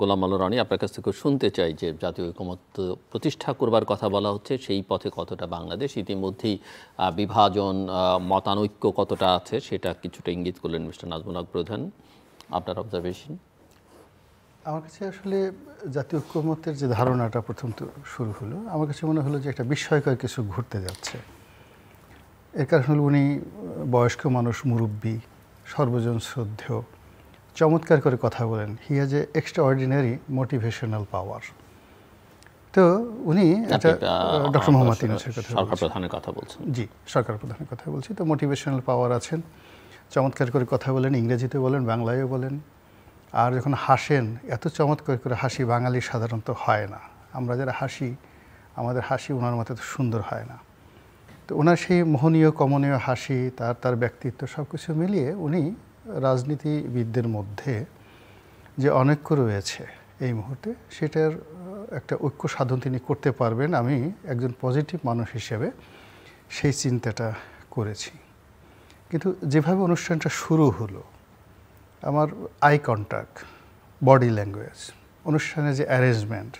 গোলাম মাওলা রনি, আপনার কাছ থেকে শুনতে চাই যে জাতীয় ঐকমত্য প্রতিষ্ঠা করবার কথা বলা হচ্ছে, সেই পথে কতটা বাংলাদেশ? ইতিমধ্যেই বিভাজন, মতানৈক্য কতটা আছে সেটা কিছুটা ইঙ্গিত করলেন মিস্টার নাজমুল হক প্রধান। আপনার অবজারভেশন? আমার কাছে আসলে জাতীয় ঐকমত্যের যে ধারণাটা প্রথম তো শুরু হলো, আমার কাছে মনে হলো যে একটা বিস্ময়কর কিছু ঘটতে যাচ্ছে। এর কারণ হলো উনি বয়স্ক মানুষ, মুরব্বী, সর্বজন শ্রদ্ধেয়, চমৎকার করে কথা বলেন। He has a extra ordinary motivational power. তো উনি ডক্টর মোহাম্মদ ইউনূসের কথা, সরকার প্রধানের কথা বলছেন। জি, সরকার প্রধানের কথা বলছি। তো মোটিভেশনাল পাওয়ার আছেন, চমৎকার করে কথা বলেন, ইংরেজিতে বলেন, বাংলায়ও বলেন। আর যখন হাসেন, এত চমৎকার করে হাসি বাঙালি সাধারণত হয় না। আমরা যারা হাসি, আমাদের হাসি ওনার মতো সুন্দর হয় না। তো ওনার সেই মোহনীয় কমনীয় হাসি, তার ব্যক্তিত্ব, সব কিছু মিলিয়ে উনি রাজনীতিবিদদের মধ্যে যে অনৈক্য রয়েছে এই মুহূর্তে, সেটার একটা ঐক্য সাধন তিনি করতে পারবেন। আমি একজন পজিটিভ মানুষ হিসেবে সেই চিন্তাটা করেছি। কিন্তু যেভাবে অনুষ্ঠানটা শুরু হলো, আমার আই কন্ট্যাক্ট, বডি ল্যাঙ্গুয়েজ, অনুষ্ঠানের যে অ্যারেঞ্জমেন্ট,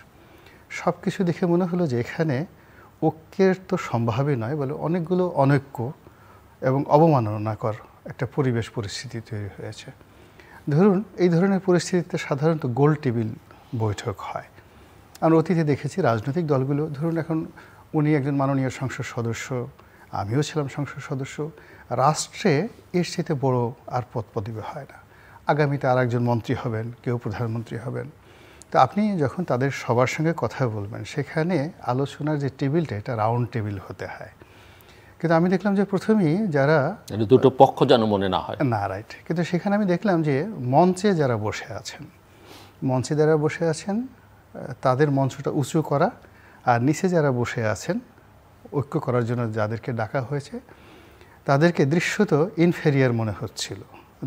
সব কিছু দেখে মনে হলো যে এখানে ঐক্যের তো সম্ভাবই নয়, বলে অনেকগুলো অনৈক্য এবং অবমাননাকর একটা পরিবেশ পরিস্থিতি তৈরি হয়েছে। ধরুন, এই ধরনের পরিস্থিতিতে সাধারণত গোল টেবিল বৈঠক হয়। আমরা অতীতে দেখেছি রাজনৈতিক দলগুলো, ধরুন এখন উনি একজন মাননীয় সংসদ সদস্য, আমিও ছিলাম সংসদ সদস্য, রাষ্ট্রে এর সাথে বড় আর পদ পদবি হয় না। আগামীতে আর একজন মন্ত্রী হবেন, কেউ প্রধানমন্ত্রী হবেন। তো আপনি যখন তাদের সবার সঙ্গে কথা বলবেন, সেখানে আলোচনার যে টেবিলটা, এটা রাউন্ড টেবিল হতে হয়। কিন্তু আমি দেখলাম যে প্রথমেই যারা দুটো পক্ষ যেন মনে না হয়, না, রাইট, কিন্তু সেখানে আমি দেখলাম যে মঞ্চে যারা বসে আছেন তাদের মঞ্চটা উঁচু করা, আর নিচে যারা বসে আছেন ঐক্য করার জন্য যাদেরকে ডাকা হয়েছে, তাদেরকে দৃশ্যত ইনফেরিয়ার মনে হচ্ছিল,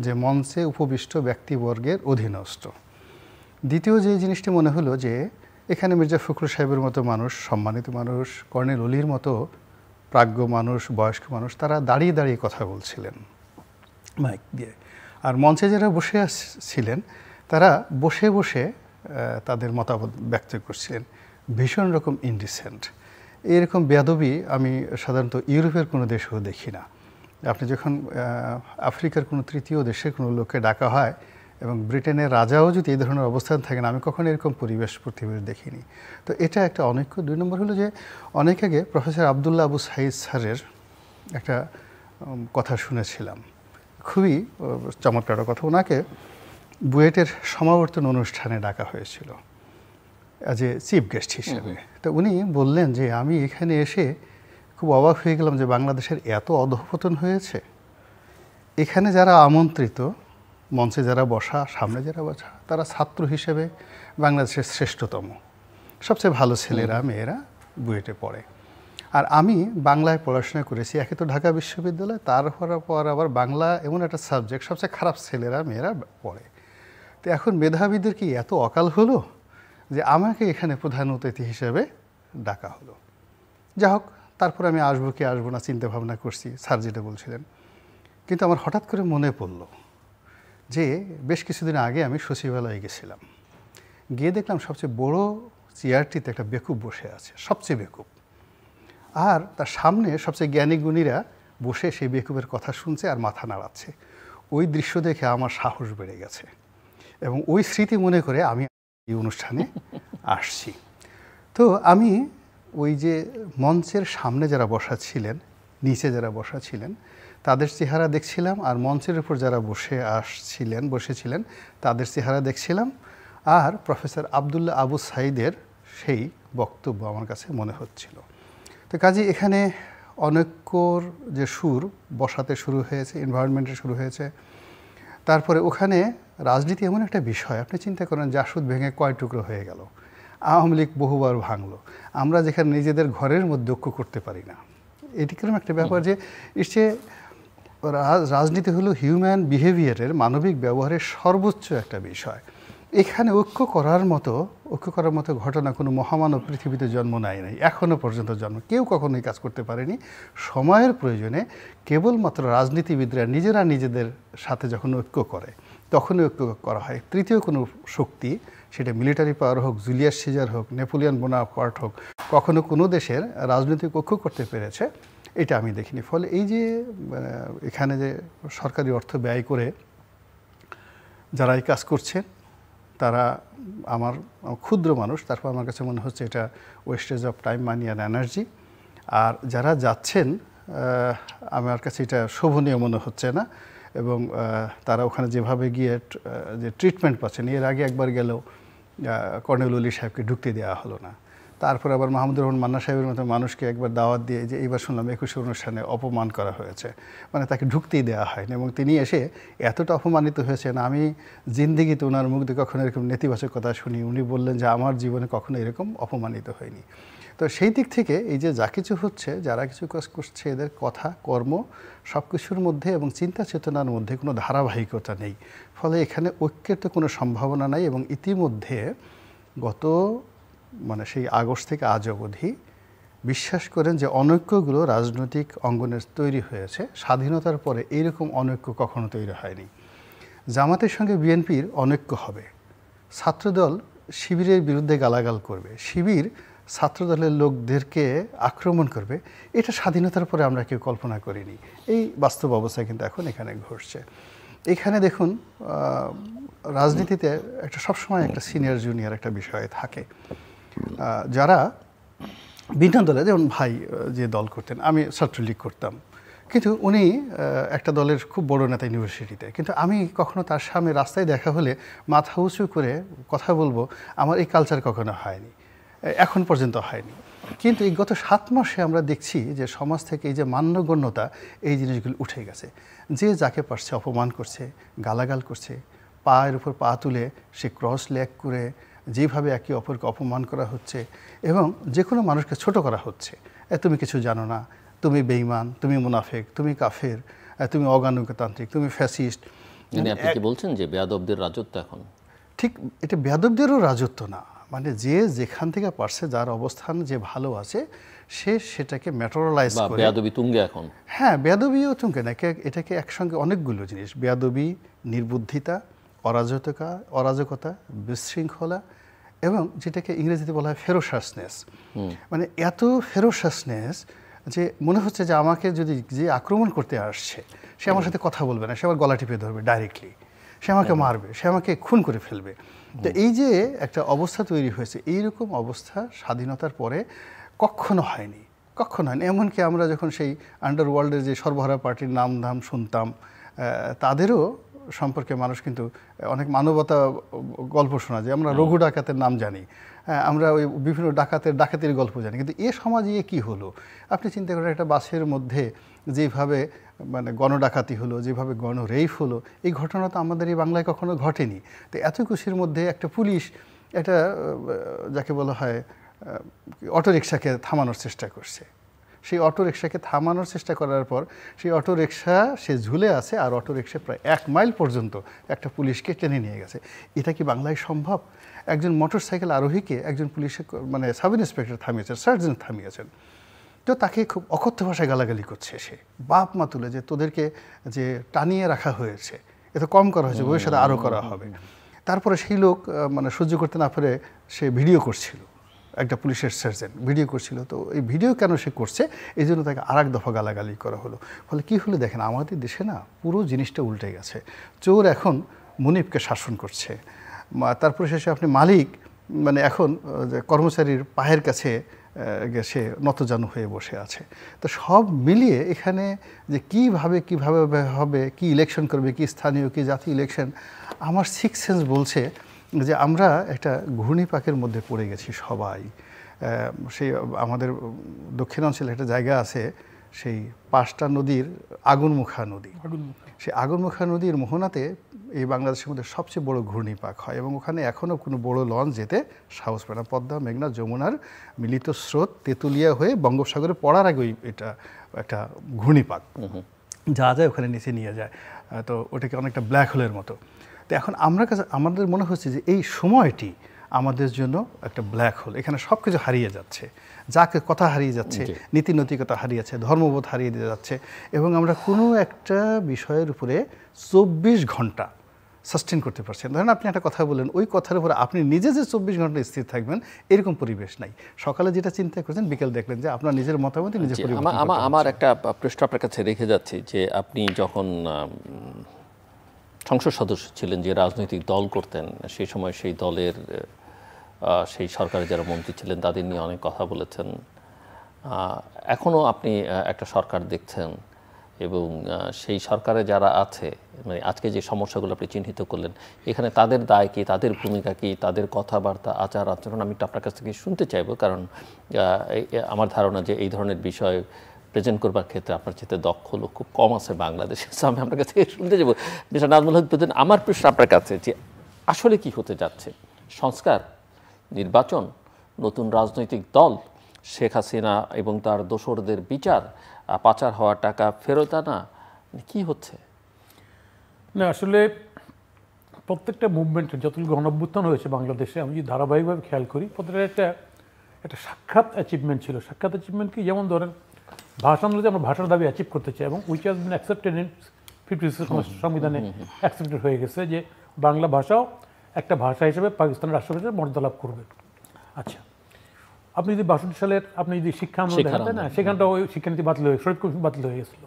যে মঞ্চে উপবিষ্ট ব্যক্তিবর্গের অধীনস্থ। দ্বিতীয় যে জিনিসটি মনে হলো, যে এখানে মির্জা ফখরুল সাহেবের মতো মানুষ, সম্মানিত মানুষ, কর্নেল অলির মতো প্রাজ্ঞ মানুষ, বয়স্ক মানুষ, তারা দাঁড়িয়ে দাঁড়িয়ে কথা বলছিলেন মাইক দিয়ে। আর মঞ্চে যারা বসে ছিলেন, তারা বসে বসে তাদের মতামত ব্যক্ত করছিলেন। ভীষণ রকম ইনডিসেন্ট। এরকম বেয়াদবি আমি সাধারণত ইউরোপের কোনো দেশেও দেখি না। আপনি যখন আফ্রিকার কোনো তৃতীয় দেশের কোনো লোককে ডাকা হয়, এবং ব্রিটেনের রাজাও যদি এই ধরনের অবস্থান থাকেন, আমি কখনো এরকম পরিবেশ দেখিনি। তো এটা একটা অনৈক্য। 2 নম্বর হলো যে অনেক আগে প্রফেসর আবদুল্লাহ আবু সাঈদ স্যারের একটা কথা শুনেছিলাম, খুবই চমৎকার কথা। ওনাকে বুয়েটের সমাবর্তন অনুষ্ঠানে ডাকা হয়েছিল অ্যাজ এ চিফ গেস্ট হিসেবে। তো উনি বললেন যে আমি এখানে এসে খুব অবাক হয়ে গেলাম যে বাংলাদেশের এত অধঃপতন হয়েছে। এখানে যারা আমন্ত্রিত, মঞ্চে যারা বসা, সামনে যারা বসা, তারা ছাত্র হিসেবে বাংলাদেশের শ্রেষ্ঠতম, সবচেয়ে ভালো ছেলেরা মেয়েরা বুয়েটে পড়ে। আর আমি বাংলায় পড়াশোনা করেছি, একে তো ঢাকা বিশ্ববিদ্যালয়, তারপর আবার বাংলা এমন একটা সাবজেক্ট, সবচেয়ে খারাপ ছেলেরা মেয়েরা পড়ে। তো এখন মেধাবীদের কি এত অকাল হলো যে আমাকে এখানে প্রধান অতিথি হিসেবে ডাকা হলো? যা হোক, তারপর আমি আসবো কি আসবো না চিন্তা ভাবনা করছি, স্যার যেটা বলছিলেন। কিন্তু আমার হঠাৎ করে মনে পড়লো যে বেশ কিছুদিন আগে আমি সচিবালয়ে গেছিলাম, গিয়ে দেখলাম সবচেয়ে বড় চেয়ারটিতে একটা বেকুব বসে আছে, সবচেয়ে বেকুব। আর তার সামনে সবচেয়ে জ্ঞানী গুণীরা বসে সেই বেকুবের কথা শুনছে আর মাথা নাড়াচ্ছে। ওই দৃশ্য দেখে আমার সাহস বেড়ে গেছে, এবং ওই স্মৃতি মনে করে আমি এই অনুষ্ঠানে আসছি। তো আমি ওই যে মঞ্চের সামনে যারা বসা ছিলেন, নিচে যারা বসা ছিলেন, তাদের চেহারা দেখছিলাম, আর মঞ্চের উপর যারা বসেছিলেন তাদের চেহারা দেখছিলাম। আর প্রফেসর আবদুল্লাহ আবু সাঈদের সেই বক্তব্য আমার কাছে মনে হচ্ছিল। তো কাজে এখানে অনৈক্যর যে সুর বসাতে শুরু হয়েছে, এনভায়রনমেন্টে শুরু হয়েছে। তারপরে ওখানে রাজনীতি এমন একটা বিষয়, আপনি চিন্তা করেন জাসদ ভেঙে কয় টুকরো হয়ে গেল, আওয়ামী লীগ বহুবার ভাঙলো, আমরা যেখানে নিজেদের ঘরের মধ্যে ঐক্য করতে পারি না। এটি কিরকম একটা ব্যাপার যে রাজনীতি হলো হিউম্যান বিহেভিয়ারের, মানবিক ব্যবহারের সর্বোচ্চ একটা বিষয়। এখানে ঐক্য করার মতো ঘটনা কোনো মহামানব পৃথিবীতে জন্ম নেয় নাই, এখনও পর্যন্ত কেউ কখনো এই কাজ করতে পারেনি। সময়ের প্রয়োজনে কেবলমাত্র রাজনীতিবিদরা নিজেরা নিজেদের সাথে যখন ঐক্য করে, তখনই ঐক্য করা হয়। তৃতীয় কোনো শক্তি সেটা মিলিটারি পাওয়ার হোক, জুলিয়াস সিজার হোক, নেপোলিয়ন বোনাপার্ট হোক, কখনো কোনো দেশের রাজনৈতিক ঐক্য করতে পেরেছে এটা আমি দেখিনি। ফলে এই যে এখানে যে সরকারি অর্থ ব্যয় করে যারা এই কাজ করছে তারা আমার ক্ষুদ্র মানুষ, তারপর আমার কাছে মনে হচ্ছে এটা wastage of time, money and energy. আর যারা যাচ্ছেন আমার কাছে এটা শোভনীয় মনে হচ্ছে না, এবং তারা ওখানে যেভাবে গিয়ে যে ট্রিটমেন্ট পাচ্ছেন, এর আগে একবার গেলেও কর্নেল ওলি সাহেবকে ঢুকতে দেওয়া হলো না, তারপর আবার মাহমুদুর রহমান মান্না সাহেবের মতো মানুষকে একবার দাওয়াত দিয়ে যে এইবার শুনলাম 21 অনুষ্ঠানে অপমান করা হয়েছে, মানে তাকে ঢুকতেই দেওয়া হয়নি, এবং তিনি এসে এতটা অপমানিত হয়েছেন আমি জিন্দিগিতে ওনার মুখ দিয়ে কখনো এরকম নেতিবাচক কথা শুনি। উনি বললেন যে আমার জীবনে কখনো এরকম অপমানিত হয়নি। তো সেই দিক থেকে এই যে যা কিছু হচ্ছে, যারা কিছু কাজ করছে, এদের কথা কর্ম সব কিছুর মধ্যে এবং চিন্তা চেতনার মধ্যে কোনো ধারাবাহিকতা নেই। ফলে এখানে ঐক্যের তো কোনো সম্ভাবনা নাই। এবং ইতিমধ্যে গত সেই আগস্ট থেকে আজ অবধি বিশ্বাস করেন যে অনৈক্যগুলো রাজনৈতিক অঙ্গনে তৈরি হয়েছে, স্বাধীনতার পরে এইরকম অনৈক্য কখনো তৈরি হয়নি। জামাতের সঙ্গে বিএনপির অনৈক্য হবে, ছাত্রদল শিবিরের বিরুদ্ধে গালাগাল করবে, শিবির ছাত্রদলের লোকদেরকে আক্রমণ করবে, এটা স্বাধীনতার পরে আমরা কেউ কল্পনা করিনি। এই বাস্তব অবস্থা কিন্তু এখন এখানে ঘটছে। এখানে দেখুন রাজনীতিতে একটা সবসময় একটা সিনিয়র জুনিয়র একটা বিষয় থাকে। যারা ভিন্ন দলে, যেমন ভাই যে দল করতেন, আমি ছাত্রলীগ করতাম, কিন্তু উনি একটা দলের খুব বড় নেতা ইউনিভার্সিটিতে, কিন্তু আমি কখনো তার সামনে রাস্তায় দেখা হলে মাথা উঁচু করে কথা বলবো, আমার এই কালচার কখনো হয়নি, এখন পর্যন্ত হয়নি। কিন্তু এই গত 7 মাসে আমরা দেখছি যে সমাজ থেকে এই যে মান্যগণ্যতা, এই জিনিসগুলো উঠে গেছে। যে যাকে পারছে অপমান করছে, গালাগাল করছে, পায়ের উপর পা তুলে সে ক্রস লেগ করে যেভাবে একে অপরকে অপমান করা হচ্ছে, এবং যে কোনো মানুষকে ছোট করা হচ্ছে। তুমি কিছু জানো না, তুমি বেঈমান, তুমি মুনাফেক, তুমি কাফের, তুমি অগণতান্ত্রিক, তুমি ফ্যাসিস্ট। আপনি কি বলছেন যে বেয়াদবদের রাজত্ব এখন? ঠিক, এটা বেয়াদবদেরও রাজত্ব না, মানে যে যেখান থেকে পারছে, যার অবস্থান যে ভালো আছে, সে সেটাকে ম্যাটেরিয়ালাইজ করে। বেয়াদবি তুঙ্গে এখন। হ্যাঁ, বেয়াদবিও তুঙ্গে না, এটাকে একসঙ্গে অনেকগুলো জিনিস, বেয়াদবি, নির্বুদ্ধিতা, অরাজকতা, বিশৃঙ্খলা, এবং যেটাকে ইংরেজিতে বলা হয় ফেরোসাসনেস। মানে এত ফেরোসাসনেস যে মনে হচ্ছে যে আমাকে যদি যে আক্রমণ করতে আসছে, সে আমার সাথে কথা বলবে না, সে আমার গলা টিপে ধরবে ডাইরেক্টলি, সে আমাকে মারবে, সে আমাকে খুন করে ফেলবে। তো এই যে একটা অবস্থা তৈরি হয়েছে, এইরকম অবস্থা স্বাধীনতার পরে কখনো হয়নি, কখনো হয়নি। এমনকি আমরা যখন সেই আন্ডারওয়ার্ল্ডের যে সর্বহারা পার্টির নাম ধাম শুনতাম, তাদেরও সম্পর্কে মানুষ কিন্তু অনেক মানবতা গল্প শোনা যায়। আমরা রঘু ডাকাতের নাম জানি, আমরা ওই বিভিন্ন ডাকাতির গল্প জানি, কিন্তু এ সমাজে কী হলো আপনি চিন্তা করেন। একটা বাসের মধ্যে যেভাবে গণডাকাতি হলো, যেভাবে গণরেপ হলো, এই ঘটনা তো আমাদের এই বাংলায় কখনো ঘটেনি। তো এত খুশির মধ্যে একটা পুলিশ একটা যাকে বলা হয় অটোরিকশাকে থামানোর চেষ্টা করছে। সেই অটোরিকশাকে থামানোর চেষ্টা করার পর সেই অটোরিকশা সে ঝুলে আছে, আর অটোরিকশা প্রায় 1 মাইল পর্যন্ত একটা পুলিশকে টেনে নিয়ে গেছে। এটা কি বাংলায় সম্ভব? একজন মোটরসাইকেল আরোহীকে একজন পুলিশে সাব ইন্সপেক্টর থামিয়েছেন, সার্জেন্ট থামিয়েছেন, তো তাকে খুব অকথ্য ভাষায় গালাগালি করছে সে, বাপ মা তুলে, যে তোদেরকে যে টানিয়ে রাখা হয়েছে, এত কম করা হয়েছে, ভবিষ্যতে আরও করা হবে। তারপরে সেই লোক সহ্য করতে না পারে সে ভিডিও করছিল, একটা পুলিশের সার্জেন্ট ভিডিও করছিল। তো এই ভিডিও কেন সে করছে, এই জন্য তাকে আর 1 দফা গালাগালি করা হলো। ফলে কী হলো দেখেন, আমাদের দেশে না পুরো জিনিসটা উল্টে গেছে। চোর এখন মুনিবকে শাসন করছে, তারপরে শেষে আপনি মালিক এখন কর্মচারীর পায়ের কাছে সে নতজানু হয়ে বসে আছে। তো সব মিলিয়ে এখানে যে কিভাবে হবে, কি ইলেকশন করবে, কি স্থানীয় কি জাতীয় ইলেকশন, আমার সিক্স সেন্স বলছে যে আমরা একটা ঘূর্ণিপাকের মধ্যে পড়ে গেছি সবাই। সেই আমাদের দক্ষিণাঞ্চলে একটা জায়গা আছে, সেই 5টা নদীর আগুনমুখা নদী, সেই আগুনমুখা নদীর মোহনাতে এই বাংলাদেশের মধ্যে সবচেয়ে বড় ঘূর্ণিপাক হয়, এবং ওখানে এখনও কোনো বড় লঞ্চ যেতে সাহস পায় না। পদ্মা, মেঘনা, যমুনার মিলিত স্রোত তেঁতুলিয়া হয়ে বঙ্গোপসাগরে পড়ার আগেই এটা একটা ঘূর্ণিপাক যা যায় ওখানে নিচে নিয়ে যায়। তো ওটাকে অনেকটা ব্ল্যাক হোলের মতো। তো এখন আমাদের মনে হচ্ছে যে এই সময়টি আমাদের জন্য একটা ব্ল্যাক হোল, এখানে সব কিছু হারিয়ে যাচ্ছে, যাকে কথা হারিয়ে যাচ্ছে, নীতি নৈতিকতা হারিয়ে যাচ্ছে, ধর্মবোধ হারিয়ে যাচ্ছে, এবং আমরা কোনো একটা বিষয়ের উপরে 24 ঘন্টা সাস্টেন করতে পারছেন। ধরেন আপনি একটা কথা বললেন, ওই কথার উপর আপনি নিজে যে 24 ঘন্টা স্থির থাকবেন এরকম পরিবেশ নাই। সকালে যেটা চিন্তা করছেন বিকেল দেখলেন যে আপনার নিজের মতামত নিজে পরিবর্তন করতে হচ্ছে। আমার একটা প্রশ্ন আপনার কাছে রেখে যাচ্ছি যে আপনি যখন সংসদ সদস্য ছিলেন, যে রাজনৈতিক দল করতেন, সেই সময় সেই দলের সেই সরকারের যারা মন্ত্রী ছিলেন তাদের নিয়ে অনেক কথা বলেছেন। এখনও আপনি একটা সরকার দেখছেন এবং সেই সরকারে যারা আছে, মানে আজকে যে সমস্যাগুলো আপনি চিহ্নিত করলেন, এখানে তাদের দায় কি, তাদের ভূমিকা কি, তাদের কথাবার্তা, আচার আচরণ আমি তো আপনার কাছ থেকে শুনতে চাইবো। কারণ আমার ধারণা যে এই ধরনের বিষয় প্রেজেন্ট করবার ক্ষেত্রে আপনার চেয়ে দক্ষ লোক খুব কম আছে বাংলাদেশে। আমি আপনার কাছে শুনতে যাবো। মিস্টার নাজমুল হক প্রধান, আমার প্রশ্ন আপনার কাছে যে আসলে কি হতে যাচ্ছে? সংস্কার, নির্বাচন, নতুন রাজনৈতিক দল, শেখ হাসিনা এবং তার দোসরদের বিচার, পাচার হওয়া টাকা ফেরত আনা, কি হচ্ছে? না, আসলে প্রত্যেকটা মুভমেন্টের যতগুলো গণঅভ্যুত্থান হয়েছে বাংলাদেশে, আমি যদি ধারাবাহিকভাবে খেয়াল করি, প্রত্যেকটা একটা সাক্ষাৎ অ্যাচিভমেন্ট ছিল। সাক্ষাৎ অ্যাচিভমেন্ট কি? যেমন ধরেন ভাষা আন্দোলনে আমরা ভাষার দাবি অ্যাচিভ করতে চাই এবং which has been accepted in 56 সংবিধানে অ্যাকসেপ্টেড হয়ে গেছে যে বাংলা ভাষাও একটা ভাষা হিসেবে পাকিস্তানের রাষ্ট্রভাষার মর্যাদা লাভ করবে। আচ্ছা, আপনি যদি 62 সালের আপনি যদি শিক্ষা আন্দোলন দেখেন, তাই না, সেখানটা ওই শিক্ষানীতি বাতিল হয়ে, শরীফ কমিশন বাতিল হয়ে গেছিল।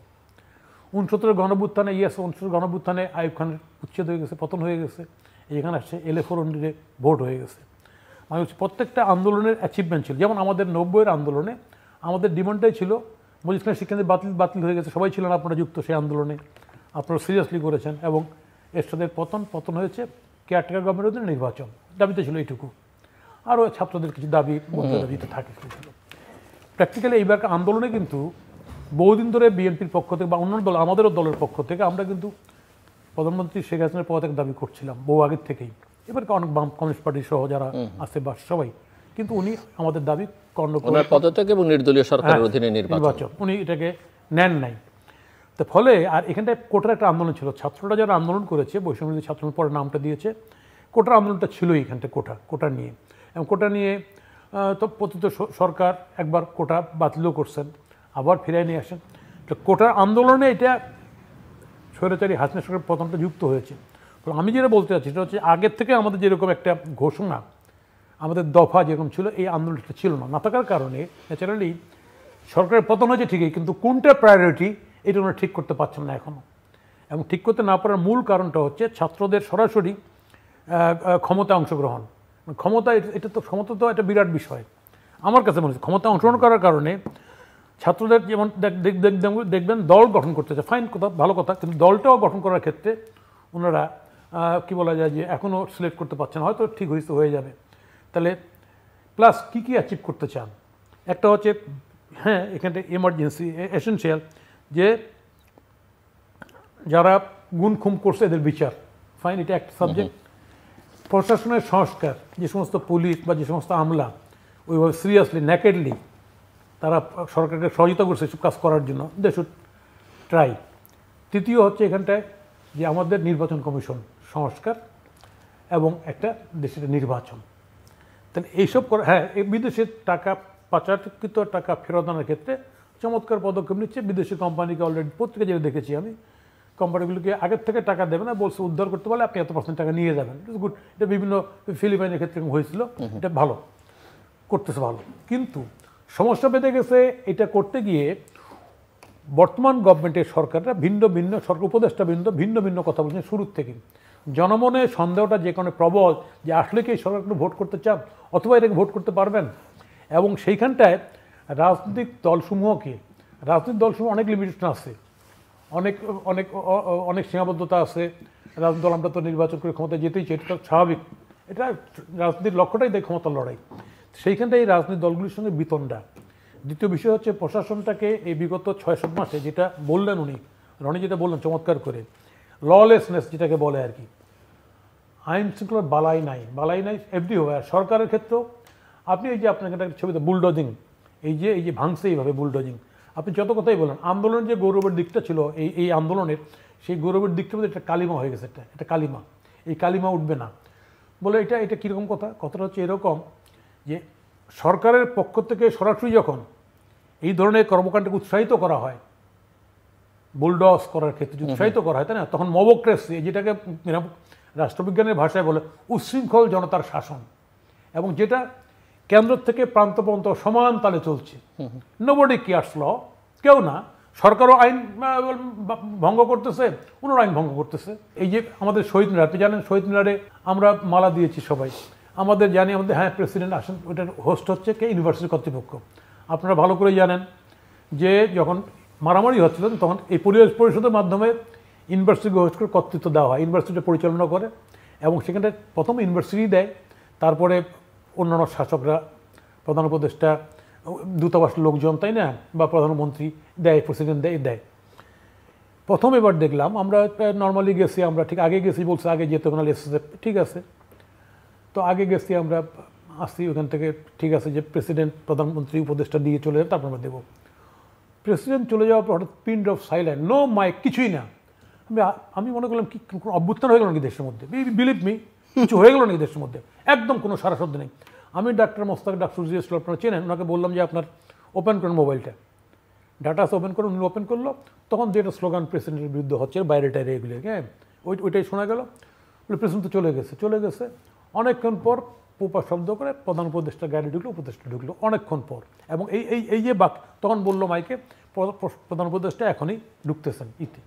69 গণঅভ্যুত্থানে, 69 গণঅভ্যুত্থানে আইয়ুব খানের উচ্ছেদ হয়ে গেছে, পতন হয়ে গেছে। এখানে আসছে LA-4 ভোট হয়ে গেছে। মানে প্রত্যেকটা আন্দোলনের অ্যাচিভমেন্ট ছিল। যেমন আমাদের 90-এর আন্দোলনে আমাদের ডিমান্ডটাই ছিল, মজিদ খানের শিক্ষানীতি বাতিল হয়ে গেছে, সবাই ছিলেন আপনারা যুক্ত সেই আন্দোলনে, আপনারা সিরিয়াসলি করেছেন এবং এরশাদের পতন হয়েছে, কেয়ারটেকার গভর্নমেন্টের নির্বাচন, দাবিতে ছিল এইটুকু। আরও ছাত্রদের কিছু দাবি দাবিতে থাকে ছিল। প্র্যাকটিক্যালি এইবারকার আন্দোলনে কিন্তু বহুদিন ধরে বিএনপির পক্ষ থেকে বা অন্য দল, আমাদেরও দলের পক্ষ থেকে আমরা কিন্তু প্রধানমন্ত্রী শেখ হাসিনার পদত্যাগ দাবি করছিলাম বহু আগের থেকেই। এবার অনেক বাম কমিউনিস্ট পার্টি সহ যারা আছে বা সবাই, কিন্তু উনি আমাদের দাবি পদত্যাগ এবং নির্দলীয় সরকারের অধীনে নির্বাচন, উনি এটাকে নেন নাই। তো ফলে আর এখানটায় কোটার একটা আন্দোলন ছিল। ছাত্ররা যারা আন্দোলন করেছে, বৈষম্য ছাত্র পরে নামটা দিয়েছে, কোটার আন্দোলনটা ছিলই এখানটায়, কোটা নিয়ে। এবং কোটা নিয়ে তো পতিত সরকার একবার কোটা বাতিলও করছেন, আবার ফিরিয়ে নিয়ে আসেন। তো কোটার আন্দোলনে এটা স্বৈরাচারী হাসিনা সরকারের পতনটা যুক্ত হয়েছে। আমি যেটা বলতে চাচ্ছি সেটা হচ্ছে, আগের থেকে আমাদের যেরকম একটা ঘোষণা, আমাদের দফা যেরকম ছিল, এই আন্দোলনটা ছিল না থাকার কারণে ন্যাচারালি সরকারের পতন হয়েছে ঠিকই, কিন্তু কোনটা প্রায়োরিটি এটা ওরা ঠিক করতে পারছেন না এখনও। এবং ঠিক করতে না পারার মূল কারণটা হচ্ছে ছাত্রদের সরাসরি ক্ষমতা অংশগ্রহণ। ক্ষমতা তো একটা বিরাট বিষয় আমার কাছে মনে হচ্ছে। ক্ষমতা অংশগ্রহণ করার কারণে ছাত্রদের যেমন দেখবেন দল গঠন করতে চায়, ফাইন কথা, ভালো কথা, কিন্তু দলটাও গঠন করার ক্ষেত্রে ওনারা কি বলা যায় যে এখনও সিলেক্ট করতে পারছেন, হয়তো ঠিক হয়ে যাবে। তাহলে প্লাস কী অ্যাচিভ করতে চান? একটা হচ্ছে, হ্যাঁ, এখানটা এমার্জেন্সি এসেনশিয়াল যে যারা গুম খুম করছে এদের বিচার, ফাইন, এটা একটা সাবজেক্ট। প্রশাসনের সংস্কার, যে সমস্ত পুলিশ বা যে সমস্ত আমলা ওইভাবে সিরিয়াসলি নেকেডলি তারা সরকারকে সহযোগিতা করছে এসব কাজ করার জন্য, দে শুড ট্রাই। তৃতীয় হচ্ছে এখানটায় যে আমাদের নির্বাচন কমিশন সংস্কার এবং একটা দেশের নির্বাচন। তাহলে এইসব করে, হ্যাঁ, এই বিদেশের টাকা পাচারকৃত টাকা ফেরত আনার ক্ষেত্রে চমৎকার পদক্ষেপ নিচ্ছে বিদেশি কোম্পানিকে। অলরেডি পত্রিকা যেটা দেখেছি আমি, কোম্পানিগুলোকে আগের থেকে টাকা দেবে না, বলছে উদ্ধার করতে পারলে আপনি এত% টাকা নিয়ে যাবেন। It's good. এটা বিভিন্ন ফিলিপাইনের ক্ষেত্রে হয়েছিল, এটা ভালো করতেছে, ভালো। কিন্তু সমস্যা বেঁধে গেছে এটা করতে গিয়ে বর্তমান গভর্নমেন্টের সরকাররা ভিন্ন সরকার উপদেষ্টা ভিন্ন ভিন্ন কথা বলছেন শুরুর থেকে। জনমনে সন্দেহটা যে কারণে প্রবল যে আসলে কি এই সরকারকে ভোট করতে চান অথবা এটাকে ভোট করতে পারবেন। এবং সেইখানটায় রাজনৈতিক দলসমূহ অনেক লিমিটেশন আছে, অনেক অনেক অনেক সীমাবদ্ধতা আছে। রাজনৈতিক দল আমরা তো নির্বাচন করে ক্ষমতায় যেতেই চাই, এটা স্বাভাবিক। এটা রাজনীতির লক্ষ্যটাই দেয় ক্ষমতার লড়াই। সেইখানটায় এই রাজনৈতিক দলগুলির সঙ্গে বিতণ্ডা। দ্বিতীয় বিষয় হচ্ছে প্রশাসনটাকে এই বিগত 6-7 মাসে, যেটা বললেন রনি যেটা বললেন চমৎকার করে, ললেসনেস যেটাকে বলে আর কি, আইন শৃঙ্খলার বালাই নাই এভরিওয়্যার। সরকারের ক্ষেত্রেও আপনি এই যে আপনাকে একটা ছবিতে বুলডোজিং, এই যে ভাঙছে এইভাবে বুলডোজিং, আপনি যত কথাই বলেন, আন্দোলনের যে গৌরবের দিকটা ছিল এই আন্দোলনের, সেই গৌরবের দিকটার মধ্যে একটা কালিমা হয়ে গেছে, একটা কালিমা। এই কালিমা উঠবে না বলে এটা কীরকম কথাটা হচ্ছে এরকম যে সরকারের পক্ষ থেকে সরাসরি যখন এই ধরনের কর্মকাণ্ডকে উৎসাহিত করা হয়, বুলডজ করার ক্ষেত্রে উৎসাহিত করা হয়, তাই না, তখন মবক্রেসি, যেটাকে রাষ্ট্রবিজ্ঞানের ভাষায় বলে উচ্ছৃঙ্খল জনতার শাসন, এবং যেটা কেন্দ্র থেকে প্রান্ত পর্যন্ত সমান তালে চলছে। নোবডি কেয়ারস ল, কেউ না, সরকারও আইন ভঙ্গ করতেছে, ওনার আইন ভঙ্গ করতেছে। এই যে আমাদের শহীদ মিনার, আপনি জানেন শহীদ মিনারে আমরা মালা দিয়েছি সবাই, আমাদের জানি আমাদের হ্যাঁ প্রেসিডেন্ট আসেন, ওটার হোস্ট হচ্ছে কে, ইউনিভার্সিটি কর্তৃপক্ষ। আপনারা ভালো করে জানেন যে যখন মারামারি হচ্ছিল তখন এই পরিবেশ পরিষদের মাধ্যমে ইউনিভার্সিটিকে হোস্ট করে কর্তৃত্ব দেওয়া হয়, ইউনিভার্সিটি পরিচালনা করে, এবং সেখানে প্রথম ইউনিভার্সিটি দেয়, তারপরে অন্যান্য শাসকরা, প্রধান উপদেষ্টা, দূতাবাসের লোকজন, তাই না, বা প্রধানমন্ত্রী দেয়, প্রেসিডেন্ট দেয়। প্রথম এবার দেখলাম আমরা নর্মালি গেছি, আমরা ঠিক আগে গেছি, বলছে আগে যেতে হবে না এসএসএফ, ঠিক আছে। তো আগে গেছি আমরা, আসছি ওখান থেকে, ঠিক আছে যে প্রেসিডেন্ট প্রধানমন্ত্রী উপদেষ্টা দিয়ে চলে যাবে, তারপর আমরা দেবো। প্রেসিডেন্ট চলে যাওয়ার পর হঠাৎ pin off silent, no mic, কিছুই না। আমি মনে করলাম কি কোনো অভ্যুত্থান হয়ে গেল নাকি দেশের মধ্যে, বিলিভ মি, কিছু হয়ে গেল নাকি দেশের মধ্যে, একদম কোনো সারা শব্দ নেই। আমি ডাক্তার মোস্তাক ডাক্তার জিএসল, আপনারা চেনেন, ওনাকে বললাম যে আপনার ওপেন করেন মোবাইলটা, ডাটা ওপেন করুন, উনি ওপেন করলো, তখন যেটা স্লোগান প্রেসিডেন্টের বিরুদ্ধে হচ্ছে বাইরে টাইরে এগুলো, হ্যাঁ ওইটাই শোনা গেল। প্রেসিডেন্ট তো চলে গেছে। অনেকক্ষণ পর পোপা শব্দ করে প্রধান উপদেষ্টা গাড়ি ঢুকলো, উপদেষ্টা ঢুকলো অনেকক্ষণ পর, এবং এই যে বাক তখন বললো মাইকে প্রধান উপদেষ্টা এখনই ঢুকতেছেন ইতি,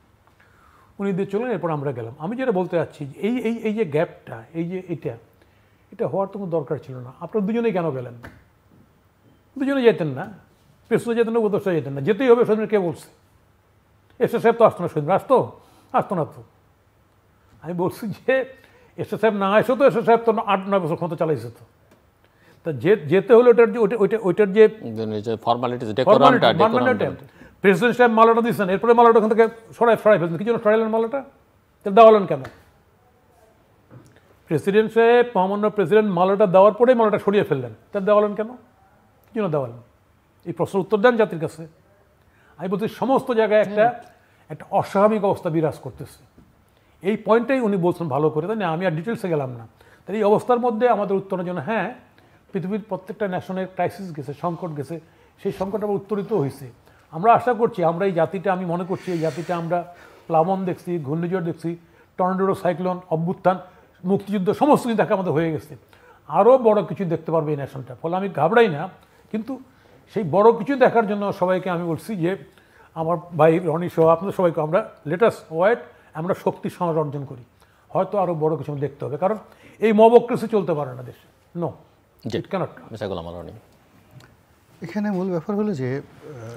উনি দিয়ে চলেন, এরপর আমরা গেলাম। আমি যেটা বলতে চাচ্ছি এই যে গ্যাপটা, এই যে এটা হওয়ার তো কোনো দরকার ছিল না। আপনারা দুজনেই কেন গেলেন? দুজনে যেতেন না, প্রেসিডেন্ট যেতেন না, উপদেষ্টা যেতেন না, যেতেই হবে। সৈন্য কে বলছে? এসএস সাহেব তো আসতো না, সৈন্য আসতো না তো। আমি বলছি যে এসএস সাহেব না আসো তো, এসএস সাহেব তো 8-9 বছর ক্ষমতা চালাইছে তো, তা যেতে হলো ওইটার যে প্রেসিডেন্ট সাহেব মালাটা দিচ্ছেন, এরপরে মালাটা ওখান থেকে সরাই ফেলছেন, কি জন্য সরাইলেন মালাটা? দেওয়ালেন কেন? প্রেসিডেন্ট সাহেব, মহামান্য প্রেসিডেন্ট মালাটা দেওয়ার পরেই মালাটা সরিয়ে ফেললেন, তার দেওয়ালেন কেন? কি জন্য দেওয়ালেন? এই প্রশ্নের উত্তর দেন জাতির কাছে। আমি বলছি সমস্ত জায়গায় একটা অস্বাভাবিক অবস্থা বিরাজ করতেছে, এই পয়েন্টটাই উনি বলছেন ভালো করে, তাই না? আমি আর ডিটেলসে গেলাম না। তাই এই অবস্থার মধ্যে আমাদের উত্তরের জন্য, হ্যাঁ পৃথিবীর প্রত্যেকটা ন্যাশনের ক্রাইসিস গেছে, সংকট গেছে, সেই সংকট আবার উত্তরিত হয়েছে। আমরা আশা করছি, আমরা এই জাতিটা, আমি মনে করছি এই জাতিটা আমরা প্লাবন দেখছি, ঘূর্ণিঝড় দেখছি, টর্নেডো, সাইক্লোন, অভ্যুত্থান, মুক্তিযুদ্ধ, সমস্ত কিছু দেখা আমাদের হয়ে গেছে। আরও বড় কিছু দেখতে পারবে এই ন্যাশনটা, ফলে আমি ঘাবড়াই না। কিন্তু সেই বড় কিছু দেখার জন্য সবাইকে আমি বলছি যে, আমার ভাই রনি সহ আপনাদের সবাইকে, আমরা লেটাস ওয়াইট, আমরা শক্তি সমাজ অর্জন করি, হয়তো আরও বড় কিছু দেখতে হবে, কারণ এই মবক্রেসি চলতে পারে না দেশে। নো, ইট ক্যানট। এখানে মূল ব্যাপার হলো যে,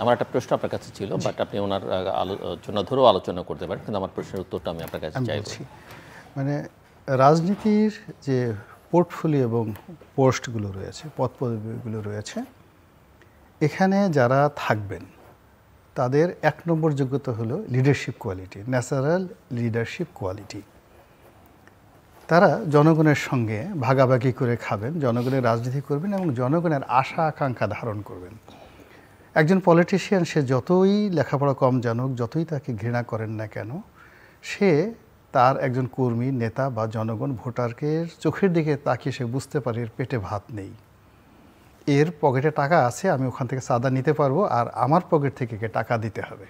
আমার একটা প্রশ্ন আপনার কাছে ছিল, বাট আপনি ওনার আলোচনা ধরেও আলোচনা করতে পারেন, কিন্তু আমার প্রশ্নের উত্তরটা আমি আপনার কাছে চাইছি। মানে রাজনীতির যে পোর্টফোলিও এবং পোস্টগুলো রয়েছে, পদ পদবিগুলো রয়েছে, এখানে যারা থাকবেন তাদের 1 নম্বর যোগ্যতা হলো leadership quality, natural leadership quality. তারা জনগণের সঙ্গে ভাগাভাগি করে খাবেন, জনগণের রাজনীতি করবেন এবং জনগণের আশা আকাঙ্ক্ষা ধারণ করবেন। একজন পলিটিশিয়ান, সে যতই লেখাপড়া কম জানুক, যতই তাকে ঘৃণা করেন না কেন, সে তার একজন কর্মী, নেতা বা জনগণ, ভোটারকে চোখের দিকে তাকিয়ে সে বুঝতে পারে এর পেটে ভাত নেই, এর পকেটে টাকা আছে, আমি ওখান থেকে চাঁদা নিতে পারবো, আর আমার পকেট থেকে টাকা দিতে হবে।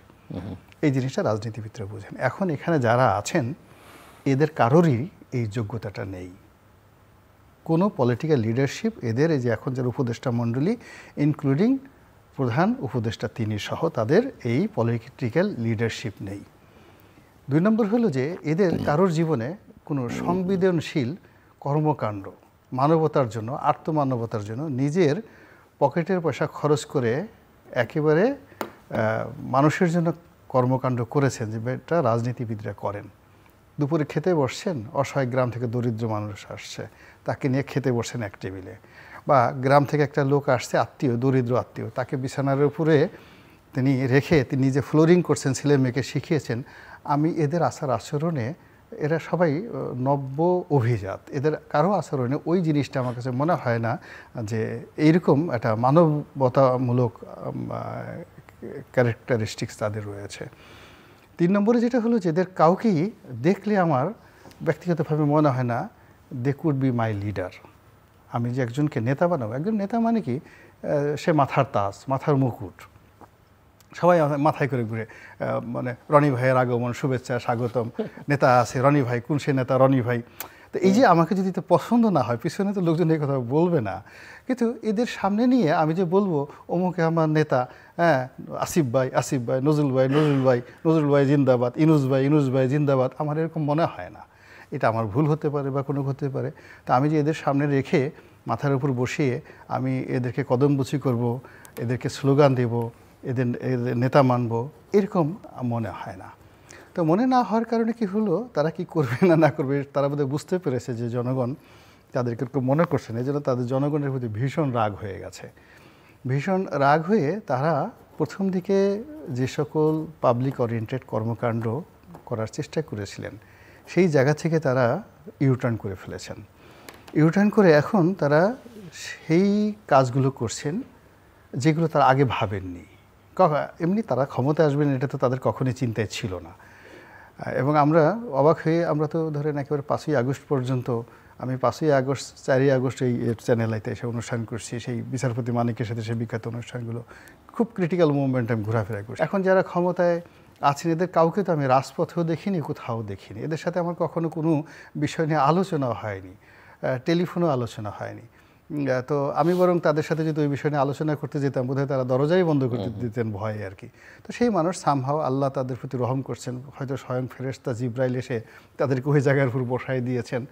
এই জিনিসটা রাজনীতিবিদরা বুঝেন। এখন এখানে যারা আছেন এদের কারোরই এই যোগ্যতাটা নেই, কোনো পলিটিক্যাল লিডারশিপ এদের, এই যে এখন যারা উপদেষ্টা মণ্ডলী, ইনক্লুডিং প্রধান উপদেষ্টা তিনি সহ, তাদের এই পলিটিক্যাল লিডারশিপ নেই। 2 নম্বর হলো যে এদের কারোর জীবনে কোনো সংবেদনশীল কর্মকাণ্ড, মানবতার জন্য, আত্মমানবতার জন্য নিজের পকেটের পয়সা খরচ করে একেবারে মানুষের জন্য কর্মকাণ্ড করেছেন, যেটা রাজনীতিবিদরা করেন। দুপুরে খেতে বসছেন, অসহায় গ্রাম থেকে দরিদ্র মানুষ আসছে, তাকে নিয়ে খেতে বসছেন এক টেবিলে, বা গ্রাম থেকে একটা লোক আসছে, আত্মীয়, দরিদ্র আত্মীয়, তাকে বিছানার উপরে তিনি রেখে তিনি নিজে ফ্লোরিং করছেন, ছেলে মেয়েকে শিখিয়েছেন। আমি এদের আচার আচরণে, এরা সবাই নব্য অভিজাত, এদের কারো আচরণে ওই জিনিসটা আমার কাছে মনে হয় না যে এইরকম একটা মানবতামূলক ক্যারেক্টারিস্টিক্স তাদের রয়েছে। 3 নম্বরে যেটা হলো যে এদের কাউকেই দেখলে আমার ব্যক্তিগতভাবে মনে হয় না they could be my leader. আমি যে একজনকে নেতা বানাবো, একজন নেতা মানে কি, সে মাথার তাজ, মাথার মুকুট, সবাই মাথায় করে ঘুরে মানে রনি ভাইয়ের আগমন, শুভেচ্ছা, স্বাগতম, নেতা আছে রনি ভাই, কোন সে নেতা রনি ভাই। তো এই যে আমাকে যদি তো পছন্দ না হয়, পিছনে তো লোকজন এই কথা বলবে না, কিন্তু এদের সামনে নিয়ে আমি যে বলবো অমুকে আমার নেতা, হ্যাঁ আসিফ ভাই, নজরুল ভাই জিন্দাবাদ, ইনুস ভাই জিন্দাবাদ, আমার এরকম মনে হয় না। এটা আমার ভুল হতে পারে বা কোনো হতে পারে। তা আমি যে এদের সামনে রেখে মাথার উপর বসিয়ে আমি এদেরকে কদমবুচি করব, এদেরকে স্লোগান দেব, এদের নেতা মানব, এরকম মনে হয় না। তো মনে না হওয়ার কারণে কি হলো, তারা কি করবে না করবে তারা বোধহয় বুঝতে পেরেছে যে জনগণ তাদেরকে মনে করছে না, এই জন্য তাদের জনগণের প্রতি ভীষণ রাগ হয়ে গেছে। ভীষণ রাগ হয়ে তারা প্রথম দিকে যে সকল পাবলিক ওরিয়েন্টেড কর্মকাণ্ড করার চেষ্টা করেছিলেন সেই জায়গা থেকে তারা ইউটার্ন করে ফেলেছেন। ইউটার্ন করে এখন তারা সেই কাজগুলো করছেন যেগুলো তারা আগে ভাবেননি। এমনি তারা ক্ষমতায় আসবেন এটা তো তাদের কখনোই চিন্তায় ছিল না। এবং আমরা অবাক হয়ে, আমরা তো ধরেন একেবারে 5ই আগস্ট পর্যন্ত, আমি 5ই আগস্ট 4ই আগস্ট এই চ্যানেল আইতে এসে অনুষ্ঠান করছি, সেই বিচারপতি মানিকের সাথে সেই বিখ্যাত অনুষ্ঠানগুলো, খুব ক্রিটিক্যাল মুভমেন্ট আমি ঘোরাফেরা করছি। এখন যারা ক্ষমতায় আছেন এদের কাউকে তো আমি রাজপথেও দেখিনি, কোথাও দেখিনি। এদের সাথে আমার কখনো কোনো বিষয় নিয়ে আলোচনাও হয়নি, টেলিফোনেও আলোচনা হয়নি। তো আমি বরং তাদের সাথে যদি ওই বিষয় নিয়ে আলোচনা করতে যেতাম বোধহয় তারা দরজাই বন্ধ করতে দিতেন ভয়ে আর কি। তো সেই মানুষ সামহাও আল্লাহ তাদের প্রতি রহম করছেন, হয়তো স্বয়ং ফেরেশতা জিব্রাইল এসে তাদেরকে ওই জায়গার উপর বসাই দিয়েছেন।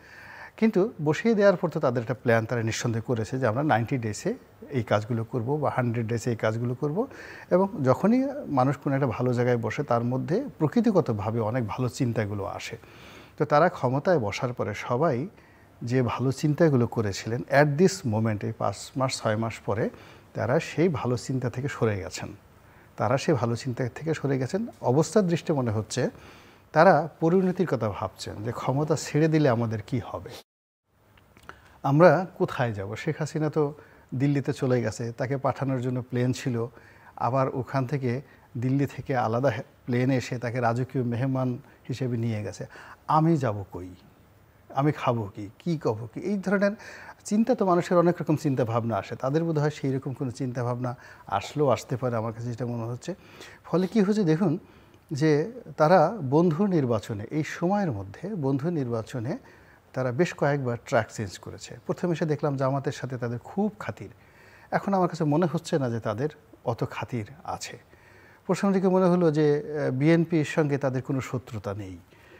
কিন্তু বসিয়ে দেওয়ার পর তো তাদের একটা প্ল্যান তারা নিঃসন্দেহ করেছে যে আমরা 90 ডেজে এই কাজগুলো করব বা 100 ডেজে এই কাজগুলো করব। এবং যখনই মানুষ কোনো একটা ভালো জায়গায় বসে তার মধ্যে প্রকৃতিগতভাবে অনেক ভালো চিন্তাগুলো আসে। তো তারা ক্ষমতায় বসার পরে সবাই যে ভালো চিন্তাগুলো করেছিলেন অ্যাট দিস মোমেন্টে 5 মাস 6 মাস পরে তারা সেই ভালো চিন্তা থেকে সরে গেছেন। অবস্থার দৃষ্টি মনে হচ্ছে তারা পরিণতির কথা ভাবছেন যে ক্ষমতা ছেড়ে দিলে আমাদের কি হবে, আমরা কোথায় যাব। শেখ হাসিনা তো দিল্লিতে চলে গেছে, তাকে পাঠানোর জন্য প্লেন ছিল, আবার ওখান থেকে দিল্লি থেকে আলাদা প্লেনে এসে তাকে রাজকীয় মেহমান হিসেবে নিয়ে গেছে। আমি যাব কই, আমি খাবো কি করবো কি, এই ধরনের চিন্তা তো মানুষের অনেক রকম চিন্তা ভাবনা আসে। তাদের বোধ হয় সেই রকম কোনো চিন্তা ভাবনা আসলেও আসতে পারে, আমার কাছে যেটা মনে হচ্ছে। ফলে কি হচ্ছে দেখুন যে তারা বন্ধু নির্বাচনে, এই সময়ের মধ্যে বন্ধু নির্বাচনে তারা বেশ কয়েকবার ট্র্যাক চেঞ্জ করেছে। প্রথমে এসে দেখলাম জামাতের সাথে তাদের খুব খাতির, এখন আমার কাছে মনে হচ্ছে না যে তাদের অত খাতির আছে। প্রথম দিকে মনে হলো যে বিএনপির সঙ্গে তাদের কোনো শত্রুতা নেই,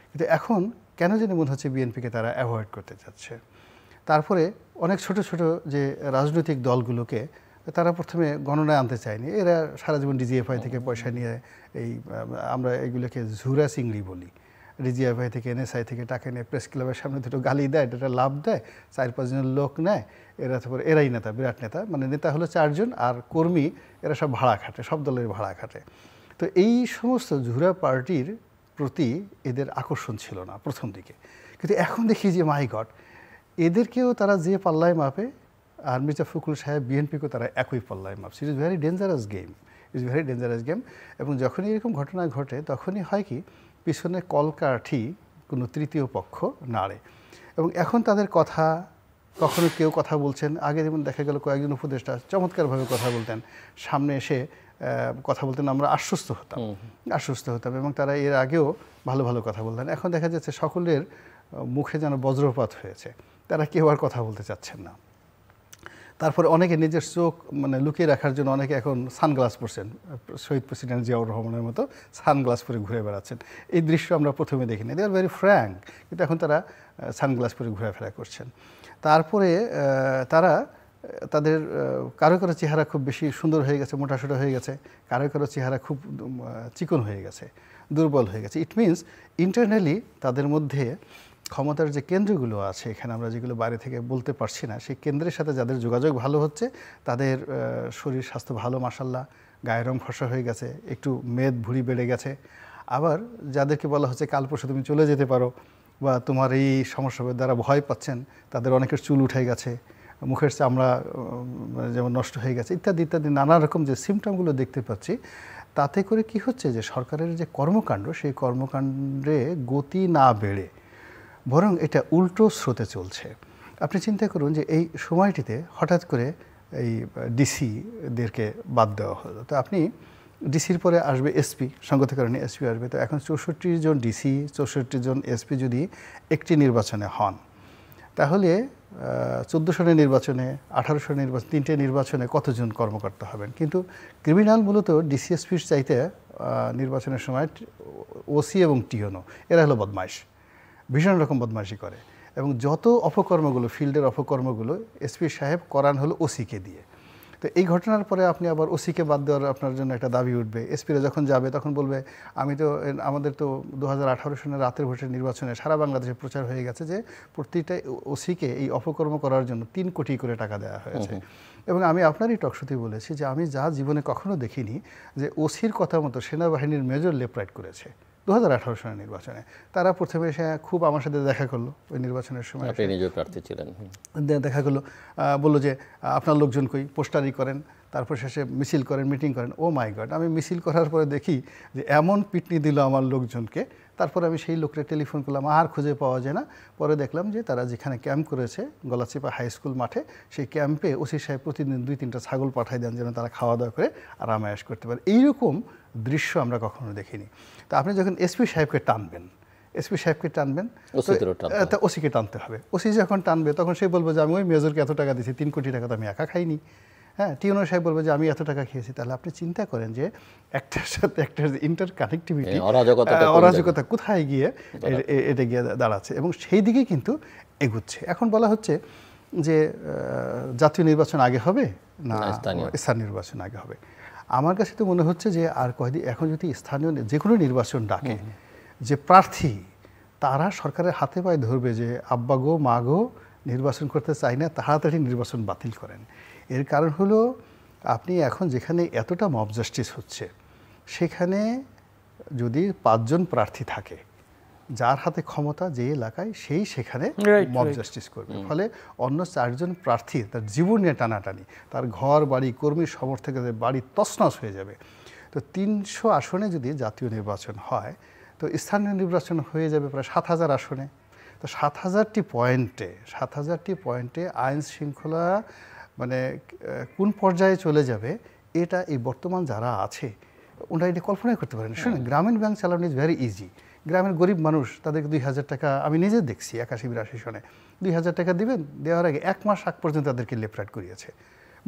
কিন্তু এখন কেন জানি মনে হচ্ছে বিএনপিকে তারা অ্যাভয়েড করতে চাচ্ছে। তারপরে অনেক ছোট ছোট যে রাজনৈতিক দলগুলোকে তারা প্রথমে গণনায় আনতে চায়নি, এরা সারা জীবন ডিজিএফআই থেকে পয়সা নিয়ে, এই আমরা এগুলোকে ঝুরা চিংড়ি বলি, ডিজিএফআই থেকে এনএসআই থেকে টাকা নিয়ে প্রেস ক্লাবের সামনে দুটো গালি দেয়, এটা লাভ দেয়, 4-5 জনের লোক নেয়, তারপরে এরাই নেতা, বিরাট নেতা, মানে নেতা হলো 4 জন আর কর্মী এরা সব ভাড়া খাটে, সব দলের ভাড়া খাটে। তো এই সমস্ত ঝুরা পার্টির প্রতি এদের আকর্ষণ ছিল না প্রথম দিকে, কিন্তু এখন দেখি যে মাই গড, এদেরকেও তারা যে পাল্লায় মাপে, আর মির্জা ফখরুল সাহেব বিএনপিকেও তারা একই পাল্লায় মাপছে। It is very dangerous game. এবং যখনই এরকম ঘটনা ঘটে তখনই হয় কি, পিছনে কলকাঠি কোনো তৃতীয় পক্ষ নাড়ে। এবং এখন তাদের কথা, কখনো কেউ কথা বলছেন, আগে যেমন দেখা গেল কয়েকজন উপদেষ্টা চমৎকারভাবে কথা বলতেন, সামনে এসে কথা বলতেন, আমরা আশ্বস্ত হতাম এবং তারা এর আগেও ভালো ভালো কথা বলতেন। এখন দেখা যাচ্ছে সকলের মুখে যেন বজ্রপাত হয়েছে, তারা কেউ আর কথা বলতে চাচ্ছেন না। তারপরে অনেকে নিজের চোখ মানে লুকিয়ে রাখার জন্য অনেকে এখন সানগ্লাস পরছেন, শহীদ প্রেসিডেন্ট জিয়াউর রহমানের মতো সানগ্লাস পরে ঘুরে বেড়াচ্ছেন। এই দৃশ্য আমরা প্রথমে দেখিনি, দে আর ভেরি ফ্র্যাঙ্ক, কিন্তু এখন তারা সানগ্লাস পরে ঘোরাফেরা করছেন। তারপরে তারা তাদের কারো কারো চেহারা খুব বেশি সুন্দর হয়ে গেছে, মোটাসোটা হয়ে গেছে, কারো কারো চেহারা খুব চিকন হয়ে গেছে, দুর্বল হয়ে গেছে। ইট মিনস ইন্টারনালি তাদের মধ্যে ক্ষমতার যে কেন্দ্রগুলো আছে, এখানে আমরা যেগুলো বাইরে থেকে বলতে পারছি না, সেই কেন্দ্রের সাথে যাদের যোগাযোগ ভালো হচ্ছে তাদের শরীর স্বাস্থ্য ভালো, মাশাল্লাহ, গায়ের রং ফর্সা হয়ে গেছে, একটু মেদ ভুঁড়ি বেড়ে গেছে। আবার যাদেরকে বলা হচ্ছে কাল পরশু তুমি চলে যেতে পারো বা তোমার এই সমস্যা দ্বারা ভয় পাচ্ছেন, তাদের অনেকের চুল উঠে গেছে, মুখের চামড়া যেমন নষ্ট হয়ে গেছে, ইত্যাদি ইত্যাদি নানা রকম যে সিমটমগুলো দেখতে পাচ্ছি। তাতে করে কি হচ্ছে যে সরকারের যে কর্মকাণ্ড, সেই কর্মকাণ্ডে গতি না বেড়ে বরং এটা উল্টো স্রোতে চলছে। আপনি চিন্তা করুন যে এই সময়টিতে হঠাৎ করে এই ডিসিদেরকে বাদ দেওয়া হলো। তো আপনি ডিসির পরে আসবে এসপি, সঙ্গতিকরণে এসপি আসবে। তো এখন 64 জন ডিসি, 64 জন এসপি যদি একটি নির্বাচনে হন, তাহলে 14 সনের নির্বাচনে, 18 সনের নির্বাচনে, 3টে নির্বাচনে কতজন কর্মকর্তা হবেন? কিন্তু ক্রিমিনাল মূলত ডিসিএসপির চাইতে নির্বাচনের সময় ওসি এবং টিওনো এরা হলো বদমাইশ, ভীষণ রকম বদমাইশি করে, এবং যত অপকর্মগুলো, ফিল্ডের অপকর্মগুলো এসপি সাহেব করান হলো ওসিকে দিয়ে। তো এই ঘটনার পরে আপনি আবার ওসিকে বাদ দেওয়ার আপনার জন্য একটা দাবি উঠবে। এসপিরা যখন যাবে তখন বলবে আমি তো, আমাদের তো 2018 সনের রাতের ভোটের নির্বাচনে সারা বাংলাদেশে প্রচার হয়ে গেছে যে প্রতিটা ওসিকে এই অপকর্ম করার জন্য 3 কোটি করে টাকা দেওয়া হয়েছে। এবং আমি আপনারই টকশোতে বলেছি যে আমি যা জীবনে কখনো দেখিনি যে ওসির কথা মতো সেনাবাহিনীর মেজর লেফট রাইট করেছে 2018 সনের নির্বাচনে। তারা প্রথমে এসে খুব আমার সাথে দেখা করলো ওই নির্বাচনের সময়, আপনি নিজেও প্রার্থী ছিলেন, দেখা করলো, বললো যে আপনার লোকজন কই, পোস্টারি করেন, তারপর শেষে মিছিল করেন, মিটিং করেন। ও মাই গড, আমি মিছিল করার পরে দেখি যে এমন পিটনি দিল আমার লোকজনকে। তারপরে আমি সেই লোকটা টেলিফোন করলাম, আর খুঁজে পাওয়া যায় না। পরে দেখলাম যে তারা যেখানে ক্যাম্প করেছে গলাচিপা হাই স্কুল মাঠে, সেই ক্যাম্পে ওসি সাহেব প্রতিদিন 2-3টা ছাগল পাঠাই দেন যেন তারা খাওয়া দাওয়া করে আরামায়েশ করতে পারে। এইরকম দৃশ্য আমরা কখনো দেখিনি। তো আপনি যখন এসপি সাহেবকে টানবেন, ওসিকে টানতে হবে। ওসি যখন টানবে তখন সে বলবে যে আমি ওই মেজরকে এত টাকা দিয়েছি, 3 কোটি টাকা তো আমি একা খাইনি। হ্যাঁ, টিউনো সাহেব বলবে যে আমি এত টাকা খেয়েছি। তাহলে আপনি চিন্তা করেন যে একটার সাথে একটার ইন্টার কানেক্টিভিটি, অরাজকতা কোথায় গিয়ে এটা গিয়ে দাঁড়াচ্ছে, এবং সেই দিকেই কিন্তু এগুচ্ছে। এখন বলা হচ্ছে যে জাতীয় নির্বাচন আগে হবে না স্থানীয় নির্বাচন আগে হবে। আমার কাছে তো মনে হচ্ছে যে আর কয়দিন, এখন যদি স্থানীয় যে কোনো নির্বাচন ডাকে, যে প্রার্থী তারা সরকারের হাতে পায়ে ধরবে যে আব্বা গো মা গো নির্বাচন করতে চাই না, তাড়াতাড়ি নির্বাচন বাতিল করেন। এর কারণ হলো আপনি এখন যেখানে এতটা মব জাস্টিস হচ্ছে, সেখানে যদি 5 জন প্রার্থী থাকে, যার হাতে ক্ষমতা যে এলাকায়, সেই সেখানে মব জাস্টিস করবে। ফলে অন্য 4 জন প্রার্থী তার জীবন নিয়ে টানাটানি, তার ঘর বাড়ি, কর্মী সমর্থকদের বাড়ি তছনছ হয়ে যাবে। তো 300 আসনে যদি জাতীয় নির্বাচন হয়, তো স্থানীয় নির্বাচন হয়ে যাবে প্রায় 7000 আসনে। তো 7000টি পয়েন্টে আইন শৃঙ্খলা মানে কোন পর্যায়ে চলে যাবে, এটা এই বর্তমান যারা আছে ওনারা এটা কল্পনাই করতে পারেন। শুনুন, গ্রামীণ ব্যাংক চালানো ইজ ভেরি ইজি। গ্রামের গরিব মানুষ, তাদেরকে 2000 টাকা, আমি নিজে দেখছি 81-82 সনে 2000 টাকা দিবেন, দেওয়ার আগে 1 মাস আগ পর্যন্ত তাদেরকে লেফট রাইট করিয়েছে।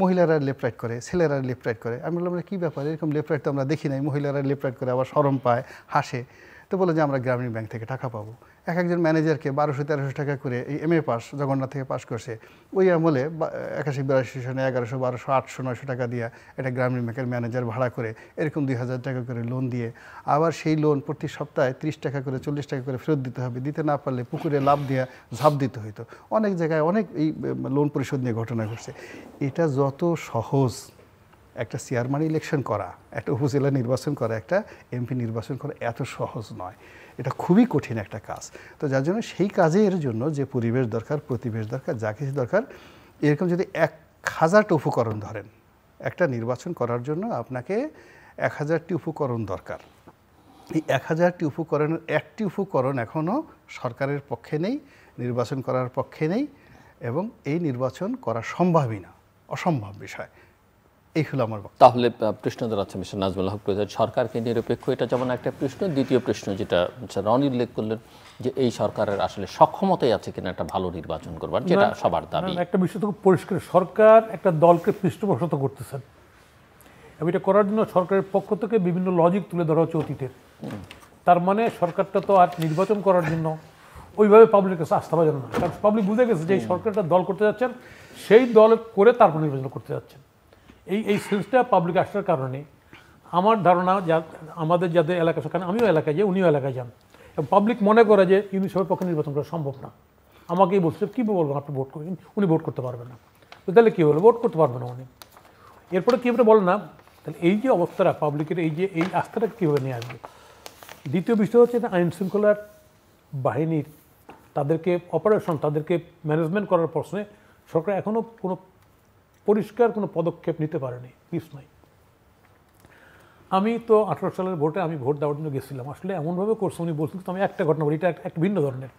মহিলারা লেফট রাইট করে, ছেলেরা লেফট রাইট করে। আমি বললাম কী ব্যাপার, এরকম লেফট রাইট তো আমরা দেখি নাই। মহিলারা লেফট রাইট করে, আবার শরম পায়, হাসে। তো বলে যে আমরা গ্রামীণ ব্যাংক থেকে টাকা পাবো। একজন ম্যানেজারকে 1200-1300 টাকা করে, এই MA পাস, জগন্নাথ থেকে পাস করছে, ওই আমলে 81-82 সনে 1100, 1200, 800, 900 টাকা দিয়ে এটা গ্রামীণ ব্যাংকের ম্যানেজার ভাড়া করে এরকম 2000 টাকা করে লোন দিয়ে, আবার সেই লোন প্রতি সপ্তাহে 30 টাকা করে 40 টাকা করে ফেরত দিতে হবে। দিতে না পারলে পুকুরে লাভ দিয়ে ঝাঁপ দিতে হইতো। অনেক জায়গায় অনেক এই লোন পরিশোধ নিয়ে ঘটনা ঘটছে। এটা যত সহজ একটা চেয়ারম্যান ইলেকশন করা, একটা উপজেলা নির্বাচন করা, একটা MP নির্বাচন করা এত সহজ নয়। এটা খুবই কঠিন একটা কাজ। তো যার জন্য সেই কাজের জন্য যে পরিবেশ দরকার, প্রতিবেশ দরকার, যা কিছু দরকার, এরকম যদি 1000টা উপকরণ ধরেন, একটা নির্বাচন করার জন্য আপনাকে 1000টি উপকরণ দরকার। এই 1000টি উপকরণের একটি উপকরণ এখনও সরকারের পক্ষে নেই, নির্বাচন করার পক্ষে নেই, এবং এই নির্বাচন করা সম্ভবই না, অসম্ভব বিষয়। এই হলো আমার বক্তব্য। তাহলে প্রশ্ন দাঁড়াচ্ছে মিস্টার নাজমুল হক, সরকারকে নিরপেক্ষ, এটা যেমন একটা প্রশ্ন। দ্বিতীয় প্রশ্ন যেটা রনি উল্লেখ করলেন, যে এই সরকারের আসলে সক্ষমতাই আছে কিনা একটা ভালো নির্বাচন করবার, যেটা সবার দাবি। একটা বিষয় তো পরিষ্কার, সরকার একটা দলকে পৃষ্ঠপোষকতা করতেছেন, এবং এটা করার জন্য সরকারের পক্ষ থেকে বিভিন্ন লজিক তুলে ধরা হচ্ছে অতীতের। তার মানে সরকারটা তো আর নির্বাচন করার জন্য ওইভাবে পাবলিকের কাছে আস্থা পাওয়া না, কারণ পাবলিক বুঝে গেছে যে এই সরকারটা দল করতে যাচ্ছেন, সেই দল করে তারপর নির্বাচন করতে যাচ্ছেন। এই সেন্সটা পাবলিক আসার কারণে আমার ধারণা, আমাদের যাদের এলাকা, সেখানে আমিও এলাকায় যাই, উনিও এলাকায় যান, এবং পাবলিক মনে করে যে ইউনিসেফের পক্ষে নির্বাচন করা সম্ভব না। আমাকেই বলছে, কী বলবেন আপনি ভোট করবেন, উনি ভোট করতে পারবেন না। তো তাহলে কী হলো, ভোট করতে পারবেন না উনি। এরপরে কীভাবে বলেন না, তাহলে এই যে অবস্থাটা পাবলিকের, এই আস্থাটা কীভাবে নিয়ে আসবে। দ্বিতীয় বিষয় হচ্ছে আইন শৃঙ্খলার বাহিনীর, তাদেরকে অপারেশন, তাদেরকে ম্যানেজমেন্ট করার প্রশ্নে সরকার এখনও কোনো পরিষ্কার কোনো পদক্ষেপ নিতে পারেনি, পিস নাই। আমি তো 18 সালের ভোটে আমি ভোট দেওয়ার জন্য গেছিলাম, আসলে এমনভাবে করছে, উনি বলছেন তো আমি একটা ঘটনা বলি, এটা একটা ভিন্ন ধরনের।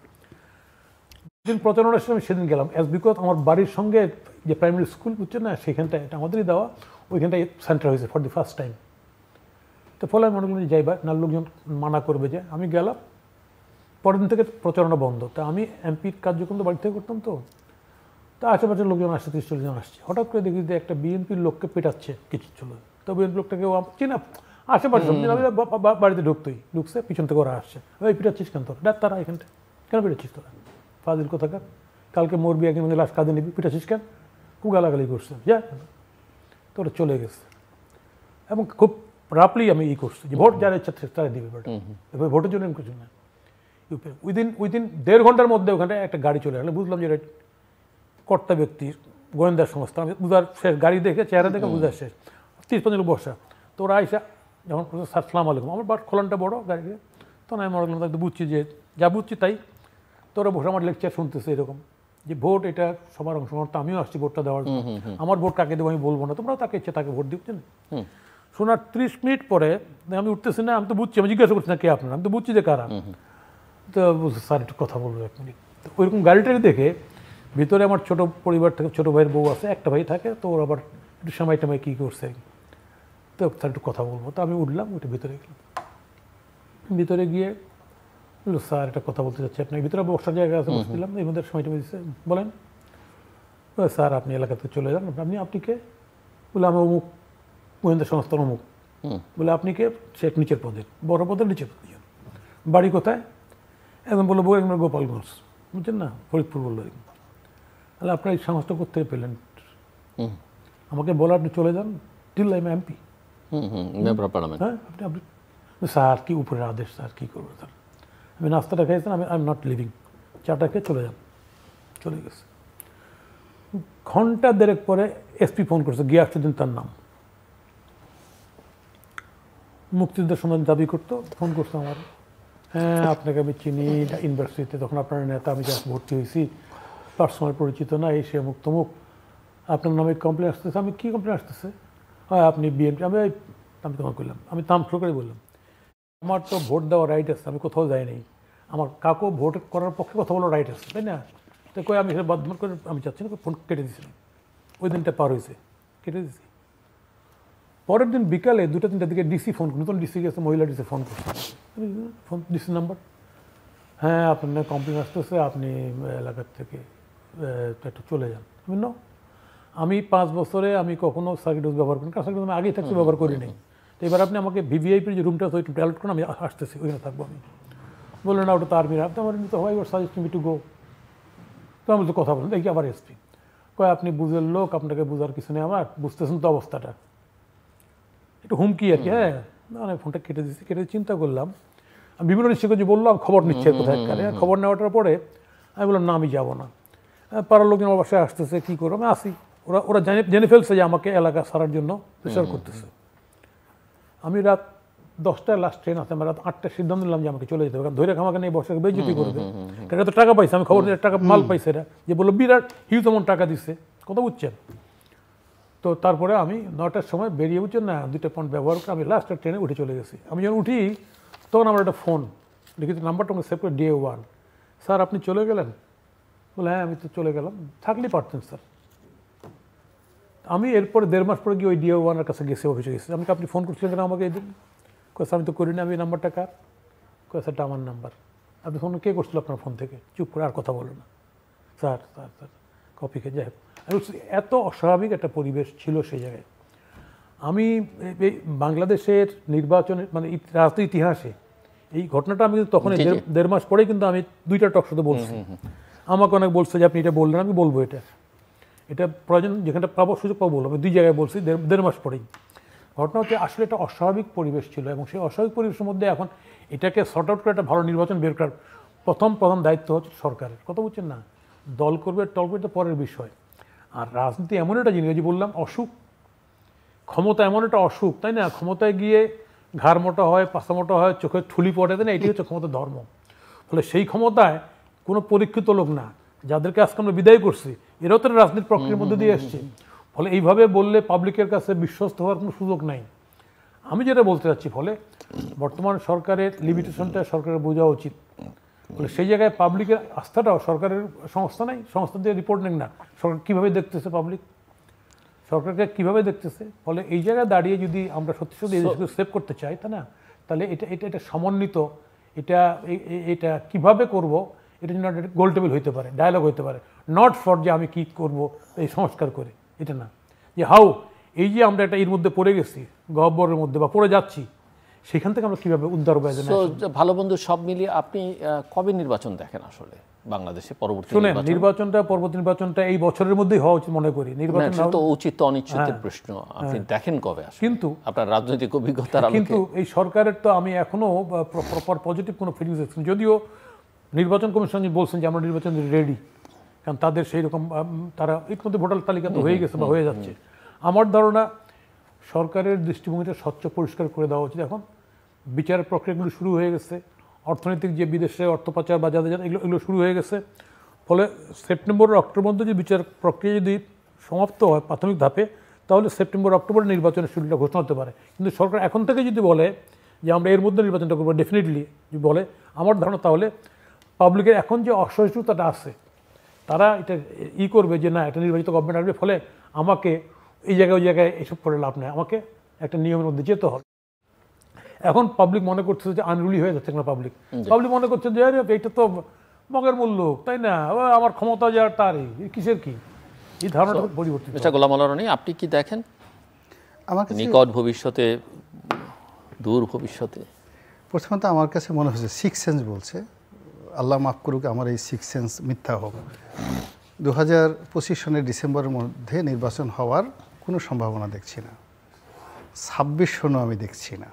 যেদিন প্রচারণা ছিল আমি সেদিন গেলাম, বিকজ আমার বাড়ির সঙ্গে যে প্রাইমারি স্কুল বুঝছেন না, সেখানটায়, এটা আমাদেরই দেওয়া, ওইখানটায় সেন্টার হয়েছে ফর দি ফার্স্ট টাইম। তো ফলে আমি মনে করলাম যে যাইবার না, লোকজন মানা করবে, যে আমি গেলাম। পরের দিন থেকে প্রচারণা বন্ধ। তা আমি এমপির কার্যক্রম তো বাড়ি থেকে করতাম, তো আশেপাশের লোকজন আসছে, 30-40 জন আসছে। হঠাৎ করে দেখি যে একটা বিএনপির লোককে পেটাচ্ছে কিছু ছিল। তো বিএনপি লোকটাকে চিনা, আশেপাশে বাড়িতে ঢুকছে, পিছন থেকে ওরা আসছে, ওই পিটাচ্ছিস কেন তোর? দেখ তারা এখানটা কেন পিটাচ্ছিস তোরা? ফাজিল কোথাকার, কালকে মরবি, একদিন মধ্যে লাশ কাঁদে নিবি, পিটাচ্ছিস কেন? খুব গালাগালি করছে, যা তোরা চলে গেছে। এবং খুব রাফলি আমি করছি যে ভোট যারা ইচ্ছা তারা দিবে, এবার ভোটের জন্য কিছু না। উইদিন 1.5 ঘন্টার মধ্যে ওখানে একটা গাড়ি চলে গেলে বুঝলাম যে এটা কর্তা ব্যক্তির গোয়েন্দা সংস্থা। আমি বুঝার শেষ, গাড়ি দেখে চেহারা দেখে বুঝার শেষ। 30-35 বসা, তো ওরা আইসা যখন সালাম আলাইকুম, আমার বাট খোলানটা বড় গাড়িতে, তখন আমি মনে করলাম তাই বুঝছি যে যা বুঝছি তাই। তো ওরা বসে আমার লেকচার শুনতেছে এরকম যে ভোট এটা সবার অংশগ্রহণ, তো আমিও আসছি ভোটটা দেওয়ার জন্য, আমার ভোট কাকে দেবো আমি বলবো না, তোমরাও তাকে ইচ্ছে তাকে ভোট দিচ্ছেন। শোনার 30 মিনিট পরে আমি উঠতেছি না, আমি তো বুঝছি, আমি জিজ্ঞাসা করছি না কে আপনারা, আমি তো বুঝছি যে কারা। তো বলছে স্যার একটু কথা বলবো 1 মিনিট। তো ওইরকম গাড়িটাকে দেখে ভিতরে আমার ছোট পরিবার থেকে ছোটো ভাইয়ের বউ আছে, একটা ভাই থাকে, তো ওর আবার একটু সময় টময় কী করছে, তো স্যার একটু কথা বলবো। তো আমি উঠলাম, ওইটা ভিতরে গেলাম। ভিতরে গিয়ে বললো স্যার একটা কথা বলতে চাচ্ছি আপনাকে। ভিতরে বসার জায়গা আছে, বসে দিলাম, এর মধ্যে সময় টময় দিচ্ছে। বলেন স্যার আপনি এলাকা থেকে চলে যান। আপনি কে? বলে আমি অমুক গোয়েন্দা সংস্থার অমুক। বলে আপনি কে? সে নিচের পদের, বড় পদের নিচের পদে। বাড়ি কোথায়? একদম বললো বউ একদম গোপালগঞ্জ, বুঝছেন না, ফরিদপুর বললো। তাহলে আপনার এই সাহসটা করতে পেলেন? আমাকে বলে আপনি চলে যান, টিল আই এম এমপি। হ্যাঁ আপনি স্যার কি উপরের আদেশ, স্যার কী করবো স্যার? আমি নাস্তাটা খাইছেন, আই এম নট লিভিং, চাটা খেয়ে চলে যান। চলে গেছে। ঘন্টা 1.5 পরে এসপি ফোন করছে, গিয়াসউদ্দিন তার নাম, মুক্তিযুদ্ধের সন্ধান দাবি করতো, ফোন করছে আমার। হ্যাঁ আপনাকে আমি চিনি ইউনিভার্সিটিতে, তখন আপনার নেতা, আমি জাস্ট ভর্তি হয়েছি, পার্সোনাল পরিচিত না, এই সে মুখ তমুক, আপনার নামে কমপ্লেন আসতেছে। আমি কী কমপ্লেন আসতেছে? হয় আপনি বিএনপি। আমি তোমার করলাম, আমি তাম শুরু করে বললাম আমার তো ভোট দেওয়ার রাইট আছে, আমি কোথাও যাইনি, আমার কাকু ভোট করার পক্ষে কথা বলার রাইট আছে, তাই না? তো কই আমি সেটা বাধ্য করে আমি চাচ্ছি না, ফোন কেটে দিয়েছিলাম। ওই দিনটা পার হয়েছে, কেটে দিয়েছি। পরের দিন বিকালে 2-3টার দিকে ডিসি ফোন, নতুন ডিসি গেছে, মহিলা ডিসি ফোন করছে, ফোন ডিসি নাম্বার। হ্যাঁ আপনার কমপ্লেন আসতেছে, আপনি এলাকার থেকে একটু চলে যান। আমি আমি 5 বছরে আমি কখনো সার্কিট হাউস ব্যবহার করি, সার্কিট আমি আগেই থাকতে ব্যবহার করি নাই। তো এবার আপনি আমাকে ভিভিআইপির যে রুমটা আছে ওই রুমটা অ্যালট করুন, আমি আসতেছি, ওইখানে থাকবো। আমি বললেন না ওটা তো আর্মির, আপনি আমার তো হয়, ওর সাজেস্ট মি টু গো। তো আমি তো কথা বলেন, দেখি আবার এসপি কয় আপনি বুঝের লোক, আপনাকে বুঝার কিছু নেই, আমার বুঝতেছেন তো অবস্থাটা, একটু হুমকি আর কি। হ্যাঁ মানে ফোনটা কেটে দিচ্ছি। কেটে চিন্তা করলাম, আমি বিভিন্ন নিশ্চয় যে বললাম খবর নিচ্ছে কোথায় কারে। খবর নেওয়াটার পরে আমি বললাম না আমি যাবো না, পাড়ার লোকজন আমার বাসায় আসতেছে, কী করবো, আমি আসি। ওরা জেনে ফেলছে যে আমাকে এলাকা ছাড়ার জন্য প্রেশার করতেছে। আমি রাত 10টায় লাস্ট ট্রেন আছে, আমি রাত 8টায় সিদ্ধান্ত নিলাম যে আমাকে চলে যেতে হবে, কারণ ধৈর্য আমাকে নিয়ে বসে বেইজ্জতি করবে। কারণ তো টাকা পাইছে, আমি খবর নিয়ে টাকা মাল পাইছে, এরা যে বললো বিরাট হিউজ অ্যামাউন্ট টাকা দিচ্ছে, কথা বুঝছেন। তো তারপরে আমি 9টার সময় বেরিয়ে, বুঝছেন না, 2টা পয়েন্ট ব্যবহার করে আমি লাস্টের ট্রেনে উঠে চলে গেছি। আমি যখন উঠি তখন আমার একটা ফোন লিখিত নাম্বারটা আমাকে সেভ করে DA 1। স্যার আপনি চলে গেলেন? বলে হ্যাঁ আমি তো চলে গেলাম, থাকলেই পারতেন স্যার। আমি এরপরে 1.5 মাস পরে গিয়ে ওই DA 1-এর কাছে গেছি, অফিসে গেছি। আমি আপনি ফোন করছিলেন কেন আমাকে এই দিন? কয়েছে আমি তো করি না, আমি এই নাম্বারটা কার? কয়েছে এটা আমার নাম্বার। আপনি ফোন কে করছিল আপনার ফোন থেকে? চুপ করে আর কথা বলো না। স্যার স্যার স্যার কপি খেয়ে যাই হোক। এত অস্বাভাবিক একটা পরিবেশ ছিল সেই জায়গায়। আমি বাংলাদেশের নির্বাচনের মানে রাজনীতির ইতিহাসে এই ঘটনাটা আমি তখন 1.5 মাস পরেই কিন্তু আমি 2টা টক শোতে বলছি। আমাকে অনেক বলছে যে আপনি এটা বললেন, আমি বলবো এটা প্রয়োজন যেখানটা পাবো সুযোগ পাবো বলবো। আমি 2 জায়গায় বলছি 1.5 মাস পরেই। ঘটনা হচ্ছে আসলে একটা অস্বাভাবিক পরিবেশ ছিল, এবং সেই অস্বাভাবিক পরিবেশের মধ্যে এখন এটাকে শর্ট আউট করে একটা ভালো নির্বাচন বের করার প্রথম দায়িত্ব হচ্ছে সরকারের, কথা বুঝছেন না? দল করবে টল করবে তো পরের বিষয়। আর রাজনীতি এমন একটা জিনিস, যে বললাম অসুখ, ক্ষমতা এমন একটা অসুখ, তাই না? ক্ষমতায় গিয়ে ঘাড় মোটা হয়, পাশা মোটা হয়, চোখের ঠুলি পড়ে, তাই না? এটি হচ্ছে ক্ষমতার ধর্ম। ফলে সেই ক্ষমতায় কোনো পরীক্ষিত লোক না, যাদেরকে আজকে আমরা বিদায় করছি, এরাও তো রাজনীতির প্রক্রিয়ার মধ্যে দিয়ে এসছে। ফলে এইভাবে বললে পাবলিকের কাছে বিশ্বস্ত হওয়ার কোনো সুযোগ নাই। আমি যেটা বলতে চাচ্ছি, ফলে বর্তমান সরকারের লিমিটেশনটা সরকারের বোঝা উচিত। ফলে সেই জায়গায় পাবলিকের আস্থাটাও, সরকারের সংস্থা নাই, সংস্থা দিয়ে রিপোর্ট নেন না, সরকার কীভাবে দেখতেছে পাবলিক, সরকারকে কিভাবে দেখতেছে। ফলে এই জায়গায় দাঁড়িয়ে যদি আমরা সত্যি সত্যি এই দেশকে সেভ করতে চাই, তাই না, তাহলে এটা সমন্বিত, এটা কিভাবে করব, এটা যেন একটা গোল টেবিল হইতে পারে, ডায়ালগ হইতে পারে, নট ফর যে আমি কি করব এই সংস্কার করে, এটা না, যে হাউ এই যে আমরা একটা এর মধ্যে পড়ে গেছি, গহ্বরের মধ্যে বা পড়ে যাচ্ছি, সেখান থেকে আমরা কিভাবে উদ্ধার হবে। ভালো বন্ধু, সব মিলিয়ে আপনি কবে নির্বাচন দেখেন আসলে বাংলাদেশে? পরবর্তী শুনেন, পরবর্তী নির্বাচনটা এই বছরের মধ্যেই হওয়া উচিত মনে করি। নির্বাচন তো উচিত, অনিশ্চিতের প্রশ্ন, আপনি দেখেন কবে আসলে? কিন্তু আপনার রাজনৈতিক অভিজ্ঞতার আলোকে। কিন্তু এই সরকারের তো আমি এখনো প্রপার পজিটিভ কোনো ফিলিংস দেখছি, যদিও নির্বাচন কমিশন বলছেন যে আমরা নির্বাচন রেডি, কারণ তাদের সেই রকম তারা ইতিমধ্যে ভোটার তালিকা তো হয়ে গেছে বা হয়ে যাচ্ছে। আমার ধারণা সরকারের দৃষ্টিভঙ্গিটা স্বচ্ছ পরিষ্কার করে দেওয়া উচিত। এখন বিচার প্রক্রিয়াগুলো শুরু হয়ে গেছে, অর্থনৈতিক যে বিদেশে অর্থ পাচার বা যাদের এগুলো শুরু হয়ে গেছে। ফলে সেপ্টেম্বর অক্টোবর মধ্যে যে বিচার প্রক্রিয়া যদি সমাপ্ত হয় প্রাথমিক ধাপে, তাহলে সেপ্টেম্বর অক্টোবর নির্বাচনের শিডিউলটা ঘোষণা হতে পারে। কিন্তু সরকার এখন থেকে যদি বলে যে আমরা এর মধ্যে নির্বাচনটা করবো ডেফিনেটলি যদি বলে, আমার ধারণা তাহলে পাবলিকের এখন যে অসহিষ্ণুতাটা আছে, তারা এটা করবে যে না, এটা নির্বাচিত গভর্নমেন্ট আসবে, ফলে আমাকে এই জায়গায় ওই জায়গায় এসব করে লাভ নেই, আমাকে একটা নিয়মের মধ্যে যেতে হবে। এখন পাবলিক মনে করছে যে আনরুলি হয়ে যাচ্ছে না, পাবলিক মনে করছে যে এটা তো মগের মূল্য, তাই না, আমার ক্ষমতা যার তারই, কিসের কি, এই ধারণাটা পরিবর্তিত। গোলাম আলা রনি, আপনি কি দেখেন আমার নিকট ভবিষ্যতে, দূর ভবিষ্যতে? প্রথমত আমার কাছে মনে হচ্ছে সিক্স সেন্স বলছে, আল্লাহ মাফ করুক আমার এই সিক্স সেন্স মিথ্যা হোক। 2025 সনের ডিসেম্বরের মধ্যে নির্বাচন হওয়ার কোনো সম্ভাবনা দেখছি না। 26 সনও আমি দেখছি না।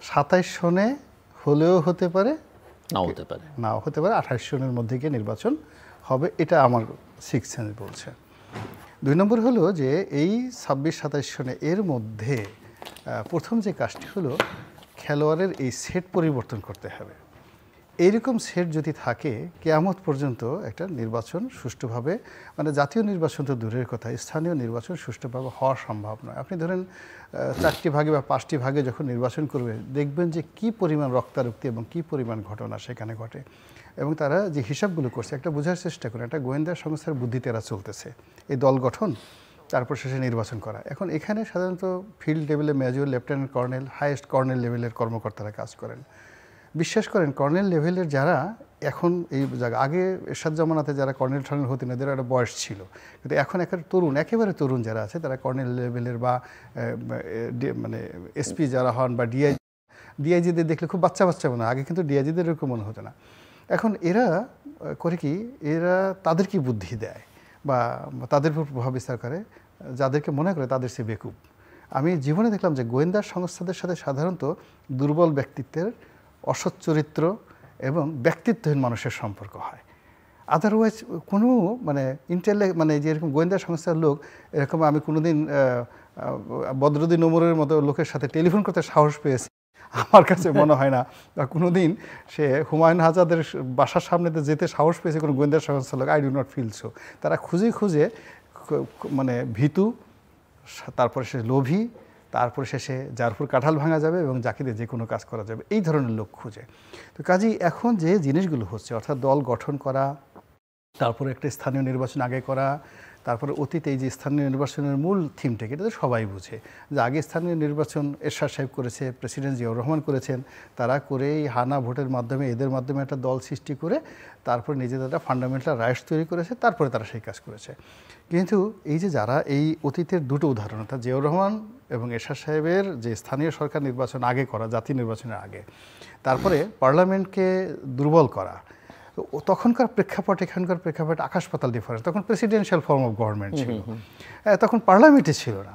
27 সনে হলেও হতে পারে, নাও হতে পারে, 28 সনের মধ্যে গিয়ে নির্বাচন হবে, এটা আমার সিক্স সেন্স বলছে। 2 নম্বর হলো যে এই 26-27 সনে এর মধ্যে প্রথম যে কাজটি হলো খেলোয়াড়ের এই সেট পরিবর্তন করতে হবে। এইরকম সেট যদি থাকে, কিয়ামত পর্যন্ত একটা নির্বাচন সুষ্ঠুভাবে, মানে জাতীয় নির্বাচন তো দূরের কথা, স্থানীয় নির্বাচন সুষ্ঠুভাবে হওয়া সম্ভব নয়। আপনি ধরেন 4টি ভাগে বা 5টি ভাগে যখন নির্বাচন করবে, দেখবেন যে কি পরিমাণ রক্তারক্তি এবং কি পরিমাণ ঘটনা সেখানে ঘটে। এবং তারা যে হিসাবগুলো করছে, একটা বোঝার চেষ্টা করে, একটা গোয়েন্দা সংস্থার বুদ্ধিতে এরা চলতেছে, এই দল গঠন, তারপর শেষে নির্বাচন করা। এখন এখানে সাধারণত ফিল্ড লেভেলে major, lieutenant colonel, highest colonel লেভেলের কর্মকর্তারা কাজ করেন। বিশ্বাস করেন কর্নেল লেভেলের যারা এখন এই জায়গা, আগে এরশাদ জামানাতে যারা কর্নেল টর্নেল হতেন এদের একটা বয়স ছিল, কিন্তু এখন একেবারে তরুণ যারা আছে তারা কর্নেল লেভেলের বা মানে এসপি যারা হন বা ডিআইজিদের দেখলে খুব বাচ্চা মনে হয়। আগে কিন্তু ডিআইজিদের এরকম মনে হতো না। এখন এরা করে কি, এরা তাদের কি বুদ্ধি দেয় বা তাদের উপর প্রভাব বিস্তার করে যাদেরকে মনে করে তাদের সে বেকুব। আমি জীবনে দেখলাম যে গোয়েন্দা সংস্থাদের সাথে সাধারণত দুর্বল ব্যক্তিত্বের, অসৎ চরিত্র এবং ব্যক্তিত্বহীন মানুষের সম্পর্ক হয়। আদারওয়াইজ কোনো মানে মানে যেরকম গোয়েন্দা সংস্থার লোক, এরকম আমি কোনোদিন বদরুদ্দিন ওমরের মতো লোকের সাথে টেলিফোন করতে সাহস পেয়েছি আমার কাছে মনে হয় না, বা কোনোদিন সে হুমায়ুন আজাদের বাসার সামনেতে যেতে সাহস পেয়েছে কোনো গোয়েন্দা সংস্থার লোক। I do not feel so. তারা খুঁজে মানে ভীতু, তারপরে সে লোভী, তারপরে শেষে যার উপর কাঁঠাল ভাঙা যাবে এবং যাকে দিয়ে যে কোনো কাজ করা যাবে, এই ধরনের লোক খুঁজে। তো কাজেই এখন যে জিনিসগুলো হচ্ছে, অর্থাৎ দল গঠন করা, তারপরে একটা স্থানীয় নির্বাচন আগে করা, তারপরে অতীতে এই যে স্থানীয় নির্বাচনের মূল থিমটাকে, এটা তো সবাই বুঝে যে আগে স্থানীয় নির্বাচন এরশাদ সাহেব করেছে, প্রেসিডেন্ট জিয়াউর রহমান করেছেন, তারা করে এই হানা ভোটের মাধ্যমে, এদের মাধ্যমে একটা দল সৃষ্টি করে তারপর নিজেদের একটা ফান্ডামেন্টাল রাইটস তৈরি করেছে, তারপরে তারা সেই কাজ করেছে। কিন্তু এই যে যারা এই অতীতের দুটো উদাহরণ, অর্থাৎ জিয়াউর রহমান এবং এরশাদ সাহেবের যে স্থানীয় সরকার নির্বাচন আগে করা, জাতীয় নির্বাচনের আগে, তারপরে পার্লামেন্টকে দুর্বল করা, তখনকার প্রেক্ষাপট এখানকার প্রেক্ষাপট আকাশ পাতাল ডিফারেন্স। তখন প্রেসিডেন্সিয়াল ফর্ম অফ গভর্নমেন্ট ছিল, তখন পার্লামেন্টে ছিল না।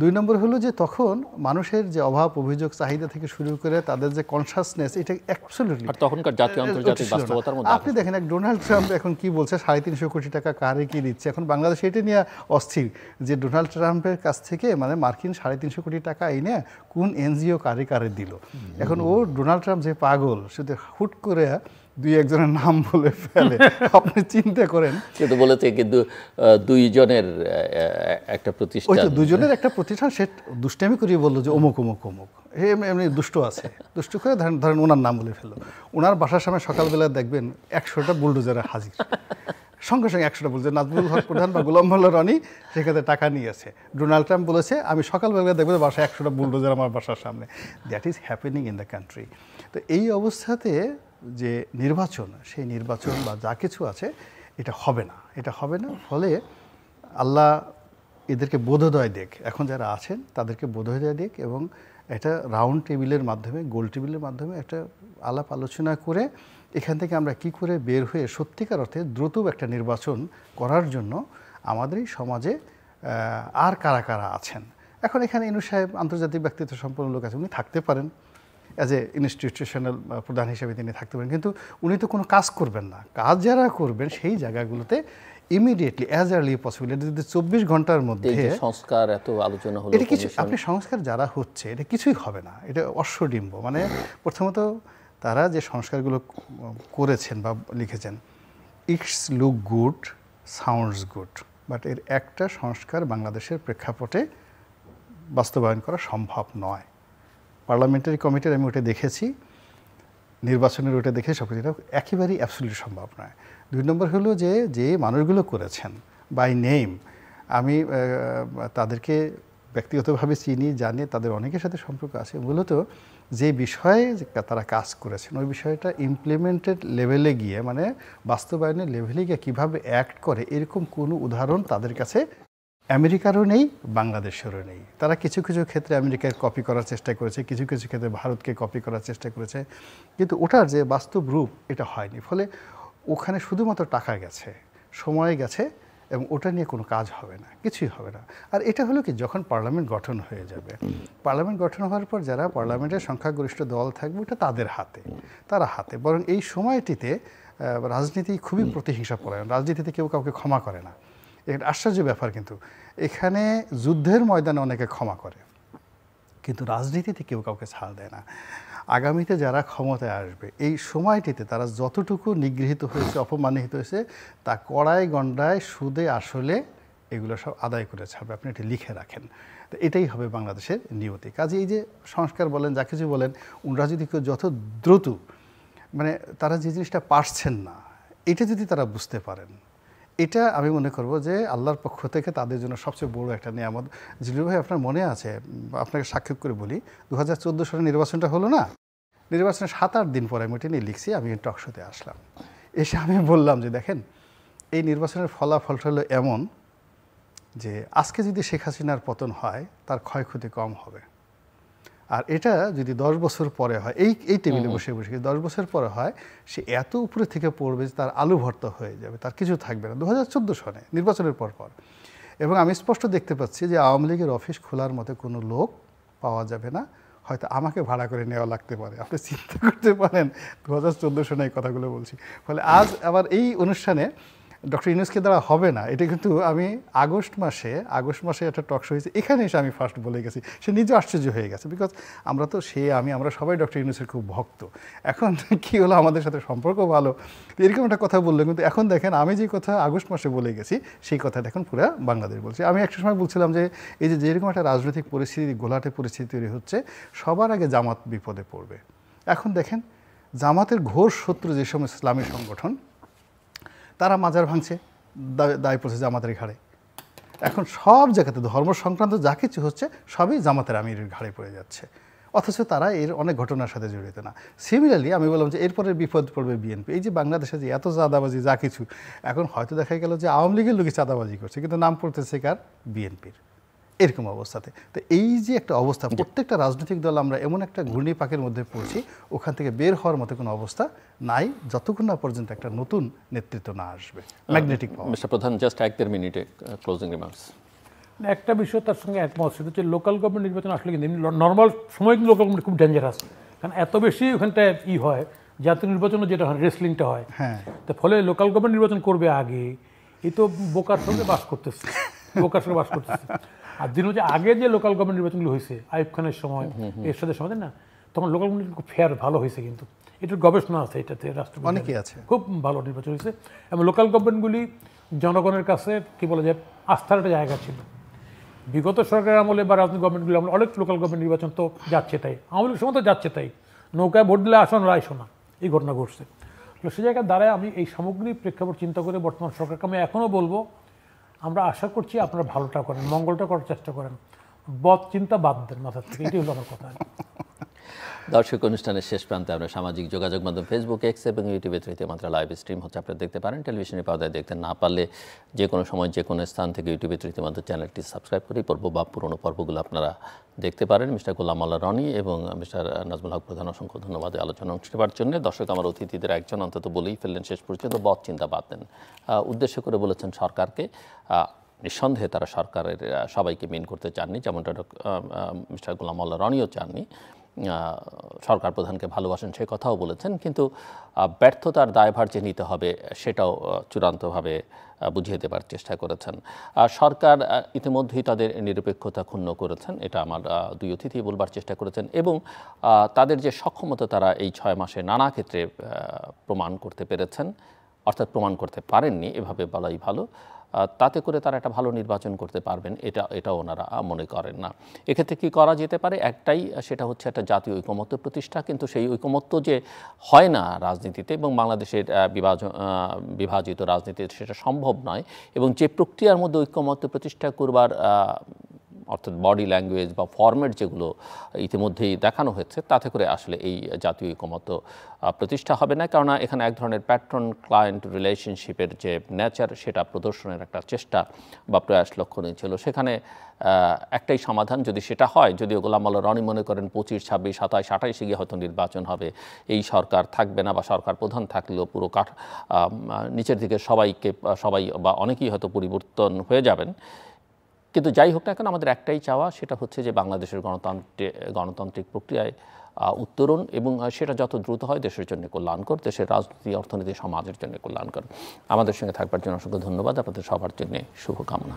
2 নম্বর হলো যে তখন মানুষের যে অভাব, অভিযোগ, চাহিদা থেকে শুরু করে তাদের যে কনসাসনেস, এটা অ্যাবসলিউটলি তখনকার জাতীয় আন্তর্জাতিক বাস্তবতার মধ্যে। আপনি দেখেন এক ডোনাল্ড ট্রাম্প এখন কি বলছে, 350 কোটি টাকা কারে কি দিচ্ছে। এখন বাংলাদেশ এটা নিয়ে অস্থির যে ডোনাল্ড ট্রাম্পের কাছ থেকে মানে মার্কিন 350 কোটি টাকা এনে কোন এনজিও কারে দিল। এখন ও ডোনাল্ড ট্রাম্প যে পাগল, শুধু হুট করে 2-1 নাম বলে ফেলে। আপনি চিন্তা করেন, কিন্তু বলেছে কিন্তু 2 জনের একটা প্রতিষ্ঠান, ওই তো 2 জনের একটা প্রতিষ্ঠান, সে দুষ্টামি করিয়ে বললো যে অমুক এমনি দুষ্ট আছে, দুষ্ট করে ধরেন ওনার নাম বলে ফেললো। ওনার বাসার সামনে সকালবেলা দেখবেন 100টা বুলডোজারে হাজির। সঙ্গে সঙ্গে 100টা বলছে নাজমুল হক প্রধান বা গোলাম মোল্লা রনি সেখানে টাকা নিয়েছে। ডোনাল্ড ট্রাম্প বলেছে আমি সকালবেলা দেখবো বাসায় 100টা বুলডোজার আমার বাসার সামনে। That is happening in the country. তো এই অবস্থাতে যে নির্বাচন, সেই নির্বাচন বা যা কিছু আছে এটা হবে না, এটা হবে না। ফলে আল্লাহ এদেরকে বোধোদয় দেখ, এখন যারা আছেন তাদেরকে বোধোদয় দেখ, এবং এটা রাউন্ড টেবিলের মাধ্যমে, গোল টেবিলের মাধ্যমে একটা আলাপ আলোচনা করে এখান থেকে আমরা কি করে বের হয়ে সত্যিকার অর্থে দ্রুত একটা নির্বাচন করার জন্য আমাদের এই সমাজে আর কারা কারা আছেন। এখন এখানে ইনু সাহেব আন্তর্জাতিক ব্যক্তিত্ব সম্পন্ন লোক আছে, উনি থাকতে পারেন অ্যাজ এ ইনস্টিটিউশনাল প্রধান হিসেবে তিনি থাকতে পারেন, কিন্তু উনি তো কোনো কাজ করবেন না। কাজ যারা করবেন সেই জায়গাগুলোতে ইমিডিয়েটলি অ্যাজ আর্লি পসিবল, এটা যদি 24 ঘন্টার মধ্যে সংস্কার এত আলোচনা হলো, এটা কিছু আপনি সংস্কার যারা হচ্ছে এটা কিছুই হবে না, এটা অশ্বডিম্ব। মানে প্রথমত তারা যে সংস্কারগুলো করেছেন বা লিখেছেন, it's look good, sounds good, but এর একটা সংস্কার বাংলাদেশের প্রেক্ষাপটে বাস্তবায়ন করা সম্ভব নয়। পার্লামেন্টারি কমিটির আমি ওটা দেখেছি, নির্বাচনের ওটা দেখে সব কিছু একেবারেই অ্যাবসলিউট সম্ভব নয়। 2 নম্বর হলো যে মানুষগুলো করেছেন বাই নেম, আমি তাদেরকে ব্যক্তিগতভাবে চিনি, জানি, তাদের অনেকের সাথে সম্পর্ক আছে। মূলত যে বিষয়ে তারা কাজ করেছেন ওই বিষয়টা ইমপ্লিমেন্টেড লেভেলে গিয়ে, মানে বাস্তবায়নের লেভেলে গিয়ে কীভাবে অ্যাক্ট করে এরকম কোনো উদাহরণ তাদের কাছে আমেরিকারও নেই, বাংলাদেশেরও নেই। তারা কিছু কিছু ক্ষেত্রে আমেরিকার কপি করার চেষ্টা করেছে, কিছু কিছু ক্ষেত্রে ভারতকে কপি করার চেষ্টা করেছে, কিন্তু ওটার যে বাস্তব রূপ এটা হয়নি। ফলে ওখানে শুধুমাত্র টাকা গেছে, সময় গেছে, এবং ওটা নিয়ে কোনো কাজ হবে না, কিছুই হবে না। আর এটা হলো কি, যখন পার্লামেন্ট গঠন হয়ে যাবে, পার্লামেন্ট গঠন হওয়ার পর যারা পার্লামেন্টের সংখ্যাগরিষ্ঠ দল থাকবে ওটা তাদের হাতে, তারা হাতে। বরং এই সময়টিতে রাজনীতি খুবই প্রতিহিংসাপরায়ণ, রাজনীতিতে কেউ কাউকে ক্ষমা করে না। এটা আশ্চর্য ব্যাপার, কিন্তু এখানে যুদ্ধের ময়দানে অনেকে ক্ষমা করে, কিন্তু রাজনীতিতে কেউ কাউকে ছাড় দেয় না। আগামীতে যারা ক্ষমতায় আসবে এই সময়টিতে তারা যতটুকু নিগৃহীত হয়েছে, অপমানিত হয়েছে, তা কড়াই গণ্ডায় সুদে আসলে এগুলো সব আদায় করে ছাড়বে। আপনি এটা লিখে রাখেন। তো এটাই হবে বাংলাদেশের নিয়তি। কাজে এই যে সংস্কার বলেন, যা কিছু বলেন, ওনারা যদি কেউ যত দ্রুত, মানে তারা যে জিনিসটা পারছেন না এটা যদি তারা বুঝতে পারেন, এটা আমি মনে করব যে আল্লাহর পক্ষ থেকে তাদের জন্য সবচেয়ে বড় একটা নিয়ামত। জিলু ভাই, আপনার মনে আছে, আপনাকে সাক্ষাৎ করে বলি, 2014 সালে নির্বাচনটা হলো না, নির্বাচনের 7-8 দিন পরে আমি এটা নিয়ে লিখছি, আমি টক শোতে আসলাম, এসে আমি বললাম যে দেখেন এই নির্বাচনের ফলাফলটা হলো এমন যে আজকে যদি শেখ হাসিনার পতন হয় তার ক্ষয়ক্ষতি কম হবে, আর এটা যদি 10 বছর পরে হয়, এই টেবিলে বসে বসে 10 বছর পরে হয়, সে এত উপরে থেকে পড়বে যে তার আলু ভর্তা হয়ে যাবে, তার কিছু থাকবে না 2014 সনে নির্বাচনের পর। এবং আমি স্পষ্ট দেখতে পাচ্ছি যে আওয়ামী লীগের অফিস খোলার মতো কোনো লোক পাওয়া যাবে না, হয়তো আমাকে ভাড়া করে নেওয়া লাগতে পারে। আপনি চিন্তা করতে পারেন 2014 সনে এই কথাগুলো বলছি। ফলে আজ আবার এই অনুষ্ঠানে ডক্টর ইউনূসকে দ্বারা হবে না, এটা কিন্তু আমি আগস্ট মাসে একটা টক শো হয়েছে, এখানে এসে আমি ফার্স্ট বলে গেছি, সে নিজে আশ্চর্য হয়ে গেছে, বিকজ আমরা তো আমরা সবাই ডক্টর ইউনূসের খুব ভক্ত। এখন কি হলো, আমাদের সাথে সম্পর্ক ভালো, এরকম একটা কথা বললো, কিন্তু এখন দেখেন আমি যে কথা আগস্ট মাসে বলে গেছি সেই কথাটা এখন পুরো বাংলাদেশ বলছি। আমি একটা সময় বলছিলাম যে এই যে যেরকম একটা রাজনৈতিক পরিস্থিতি, গোলাটে পরিস্থিতি তৈরি হচ্ছে, সবার আগে জামাত বিপদে পড়বে। এখন দেখেন জামাতের ঘোর শত্রু যে সমস্ত ইসলামী সংগঠন, তারা মাজার ভাঙছে, দায় পড়ছে জামাতের ঘাড়ে। এখন সব জায়গাতে ধর্ম সংক্রান্ত যা কিছু হচ্ছে সবই জামাতের আমিরের ঘাড়ে পড়ে যাচ্ছে, অথচ তারা এর অনেক ঘটনার সাথে জড়িত না। সিমিলারলি আমি বললাম যে এরপরে বিপদ পড়বে বিএনপি। এই যে বাংলাদেশে যে এত চাঁদাবাজি যা কিছু, এখন হয়তো দেখা গেল যে আওয়ামী লীগের লোকই চাঁদাবাজি করছে, কিন্তু নাম পড়তেছে কার, বিএনপির, এরকম অবস্থাতে। তো এই যে একটা অবস্থা, প্রত্যেকটা রাজনৈতিক দল আমরা এমন একটা ঘূর্ণিপাকের মধ্যে পড়ছি, ওখান থেকে বের হওয়ার মতো কোনো অবস্থা নাই যতক্ষণ না পর্যন্ত একটা নতুন নেতৃত্ব না আসবে, ম্যাগনেটিক পাওয়ার। মিস্টার প্রধান, জাস্ট 1-1.5 মিনিটে ক্লোজিং রিমার্কস। একটা বিষয় তার সঙ্গে একমত, সেটা হচ্ছে লোকাল গভর্নমেন্ট নির্বাচন আসলে কিন্তু নর্মাল সময় কিন্তু লোকাল গভর্নমেন্ট খুব ডেঞ্জারাস, কারণ এত বেশি ওখানটায় হয়, জাতীয় নির্বাচনে যেটা হয় রেসলিংটা হয়, হ্যাঁ, তো ফলে লোকাল গভর্নমেন্ট নির্বাচন করবে আগে, এই তো বোকার সঙ্গে বাস করতেছে, আর দিন হচ্ছে আগে যে লোকাল গভর্নমেন্ট নির্বাচনগুলো হয়েছে আইয়ুব খানের সময়, এরশাদের সময় না, তখন লোকাল গভর্নমেন্ট খুব ফেয়ার ভালো হয়েছে, কিন্তু এটার গবেষণা আছে, এটাতে রাষ্ট্রপতি অনেকেই আছে, খুব ভালো নির্বাচন হয়েছে। এবং লোকাল গভর্নমেন্টগুলি জনগণের কাছে কি বলা যায় আস্থার একটা জায়গা ছিল। বিগত সরকারের আমলে বা রাজনৈতিক গভর্নমেন্টগুলো আমলে অনেক লোকাল গভর্নমেন্ট নির্বাচন তো যাচ্ছে তাই, আওয়ামী লীগের সময় তো যাচ্ছে তাই, নৌকায় ভোট দিলে আসন রায় শোনা, এই ঘটনা ঘটছে। সে জায়গায় দাঁড়ায় আমি এই সামগ্রিক প্রেক্ষাপট চিন্তা করে বর্তমান সরকারকে আমি এখনও বলবো, আমরা আশা করছি আপনারা ভালোটা করেন, মঙ্গলটা করার চেষ্টা করেন, বদ চিন্তা বাদ দেন মাথার থেকে, এটাই হলো আমার কথা। দর্শক, অনুষ্ঠানের শেষ প্রান্তে আমরা সামাজিক যোগাযোগ মাধ্যম ফেসবুক, এক্স এবং ইউটিউবে তৃতীয় মাত্রা লাইভ স্ট্রিম হচ্ছে, আপনারা দেখতে পারেন। টেলিভিশনের পর্দায় দেখতে না পারলে যে কোনো সময় যে কোনো স্থান থেকে ইউটিউবে তৃতীয় মাত্রা চ্যানেলটি সাবস্ক্রাইব করে পর্ব বা পুরনো পর্বগুলো আপনারা দেখতে পারেন। মিস্টার গোলাম মোল্লা রনি এবং মিস্টার নাজমুল হক প্রধান, অসংখ্য ধন্যবাদ আলোচনা অংশ নেওয়ার জন্য। দর্শক, আমার অতিথিদের একজন অন্তত বলেই ফেললেন শেষ পর্যন্ত, বদ চিন্তা বাদ দেন। উদ্দেশ্য করে বলেছেন সরকারকে। নিঃসন্দেহে তারা সরকারের সবাইকে মিন করতে চাননি, যেমনটা মিস্টার গোলাম মোল্লা রনিও চাননি। সরকার প্রধানকে ভালোবাসেন সে কথাও বলেছেন, কিন্তু ব্যর্থতার দায়ভার যে নিতে হবে সেটাও চূড়ান্তভাবে বুঝিয়ে দেবার চেষ্টা করেছেন। সরকার ইতিমধ্যেই তাদের নিরপেক্ষতা ক্ষুণ্ণ করেছেন, এটা আমার দুই অতিথি বলবার চেষ্টা করেছেন, এবং তাদের যে সক্ষমতা তারা এই 6 মাসে নানা ক্ষেত্রে প্রমাণ করতে পেরেছেন, অর্থাৎ প্রমাণ করতে পারেননি এভাবে বলাই ভালো। তাতে করে তারা একটা ভালো নির্বাচন করতে পারবেন এটা ওনারা মনে করেন না। এক্ষেত্রে কী করা যেতে পারে? একটাই, সেটা হচ্ছে একটা জাতীয় ঐকমত্য প্রতিষ্ঠা। কিন্তু সেই ঐকমত্য যে হয় না রাজনীতিতে এবং বাংলাদেশের বিভাজিত রাজনীতিতে সেটা সম্ভব নয়, এবং যে প্রক্রিয়ার মধ্যে ঐকমত্য প্রতিষ্ঠা করবার অর্থাৎ বডি ল্যাঙ্গুয়েজ বা ফরম্যাট যেগুলো ইতিমধ্যেই দেখানো হয়েছে, তাতে করে আসলে এই জাতীয় ঐকমত্য প্রতিষ্ঠা হবে না। কেননা এখানে এক ধরনের প্যাট্রন ক্লায়েন্ট রিলেশনশিপের যে নেচার, সেটা প্রদর্শনের একটা চেষ্টা বা প্রয়াস লক্ষণীয় ছিল। সেখানে একটাই সমাধান, যদি সেটা হয়, যদিও গোলাম মোল্লা রনি মনে করেন 25, 26, 27, 28 গিয়ে হয়তো নির্বাচন হবে, এই সরকার থাকবে না, বা সরকার প্রধান থাকলেও পুরো নিচের দিকে সবাই বা অনেকেই হয়তো পরিবর্তন হয়ে যাবেন। কিন্তু যাই হোক না কেন, আমাদের একটাই চাওয়া, সেটা হচ্ছে যে বাংলাদেশের গণতান্ত্রিক প্রক্রিয়ায় উত্তরণ, এবং সেটা যত দ্রুত হয় দেশের জন্য কল্যাণকর, দেশের রাজনীতি, অর্থনীতি, সমাজের জন্য কল্যাণকর। আমাদের সঙ্গে থাকবার জন্য অসংখ্য ধন্যবাদ। আপনাদের সবার জন্য শুভকামনা।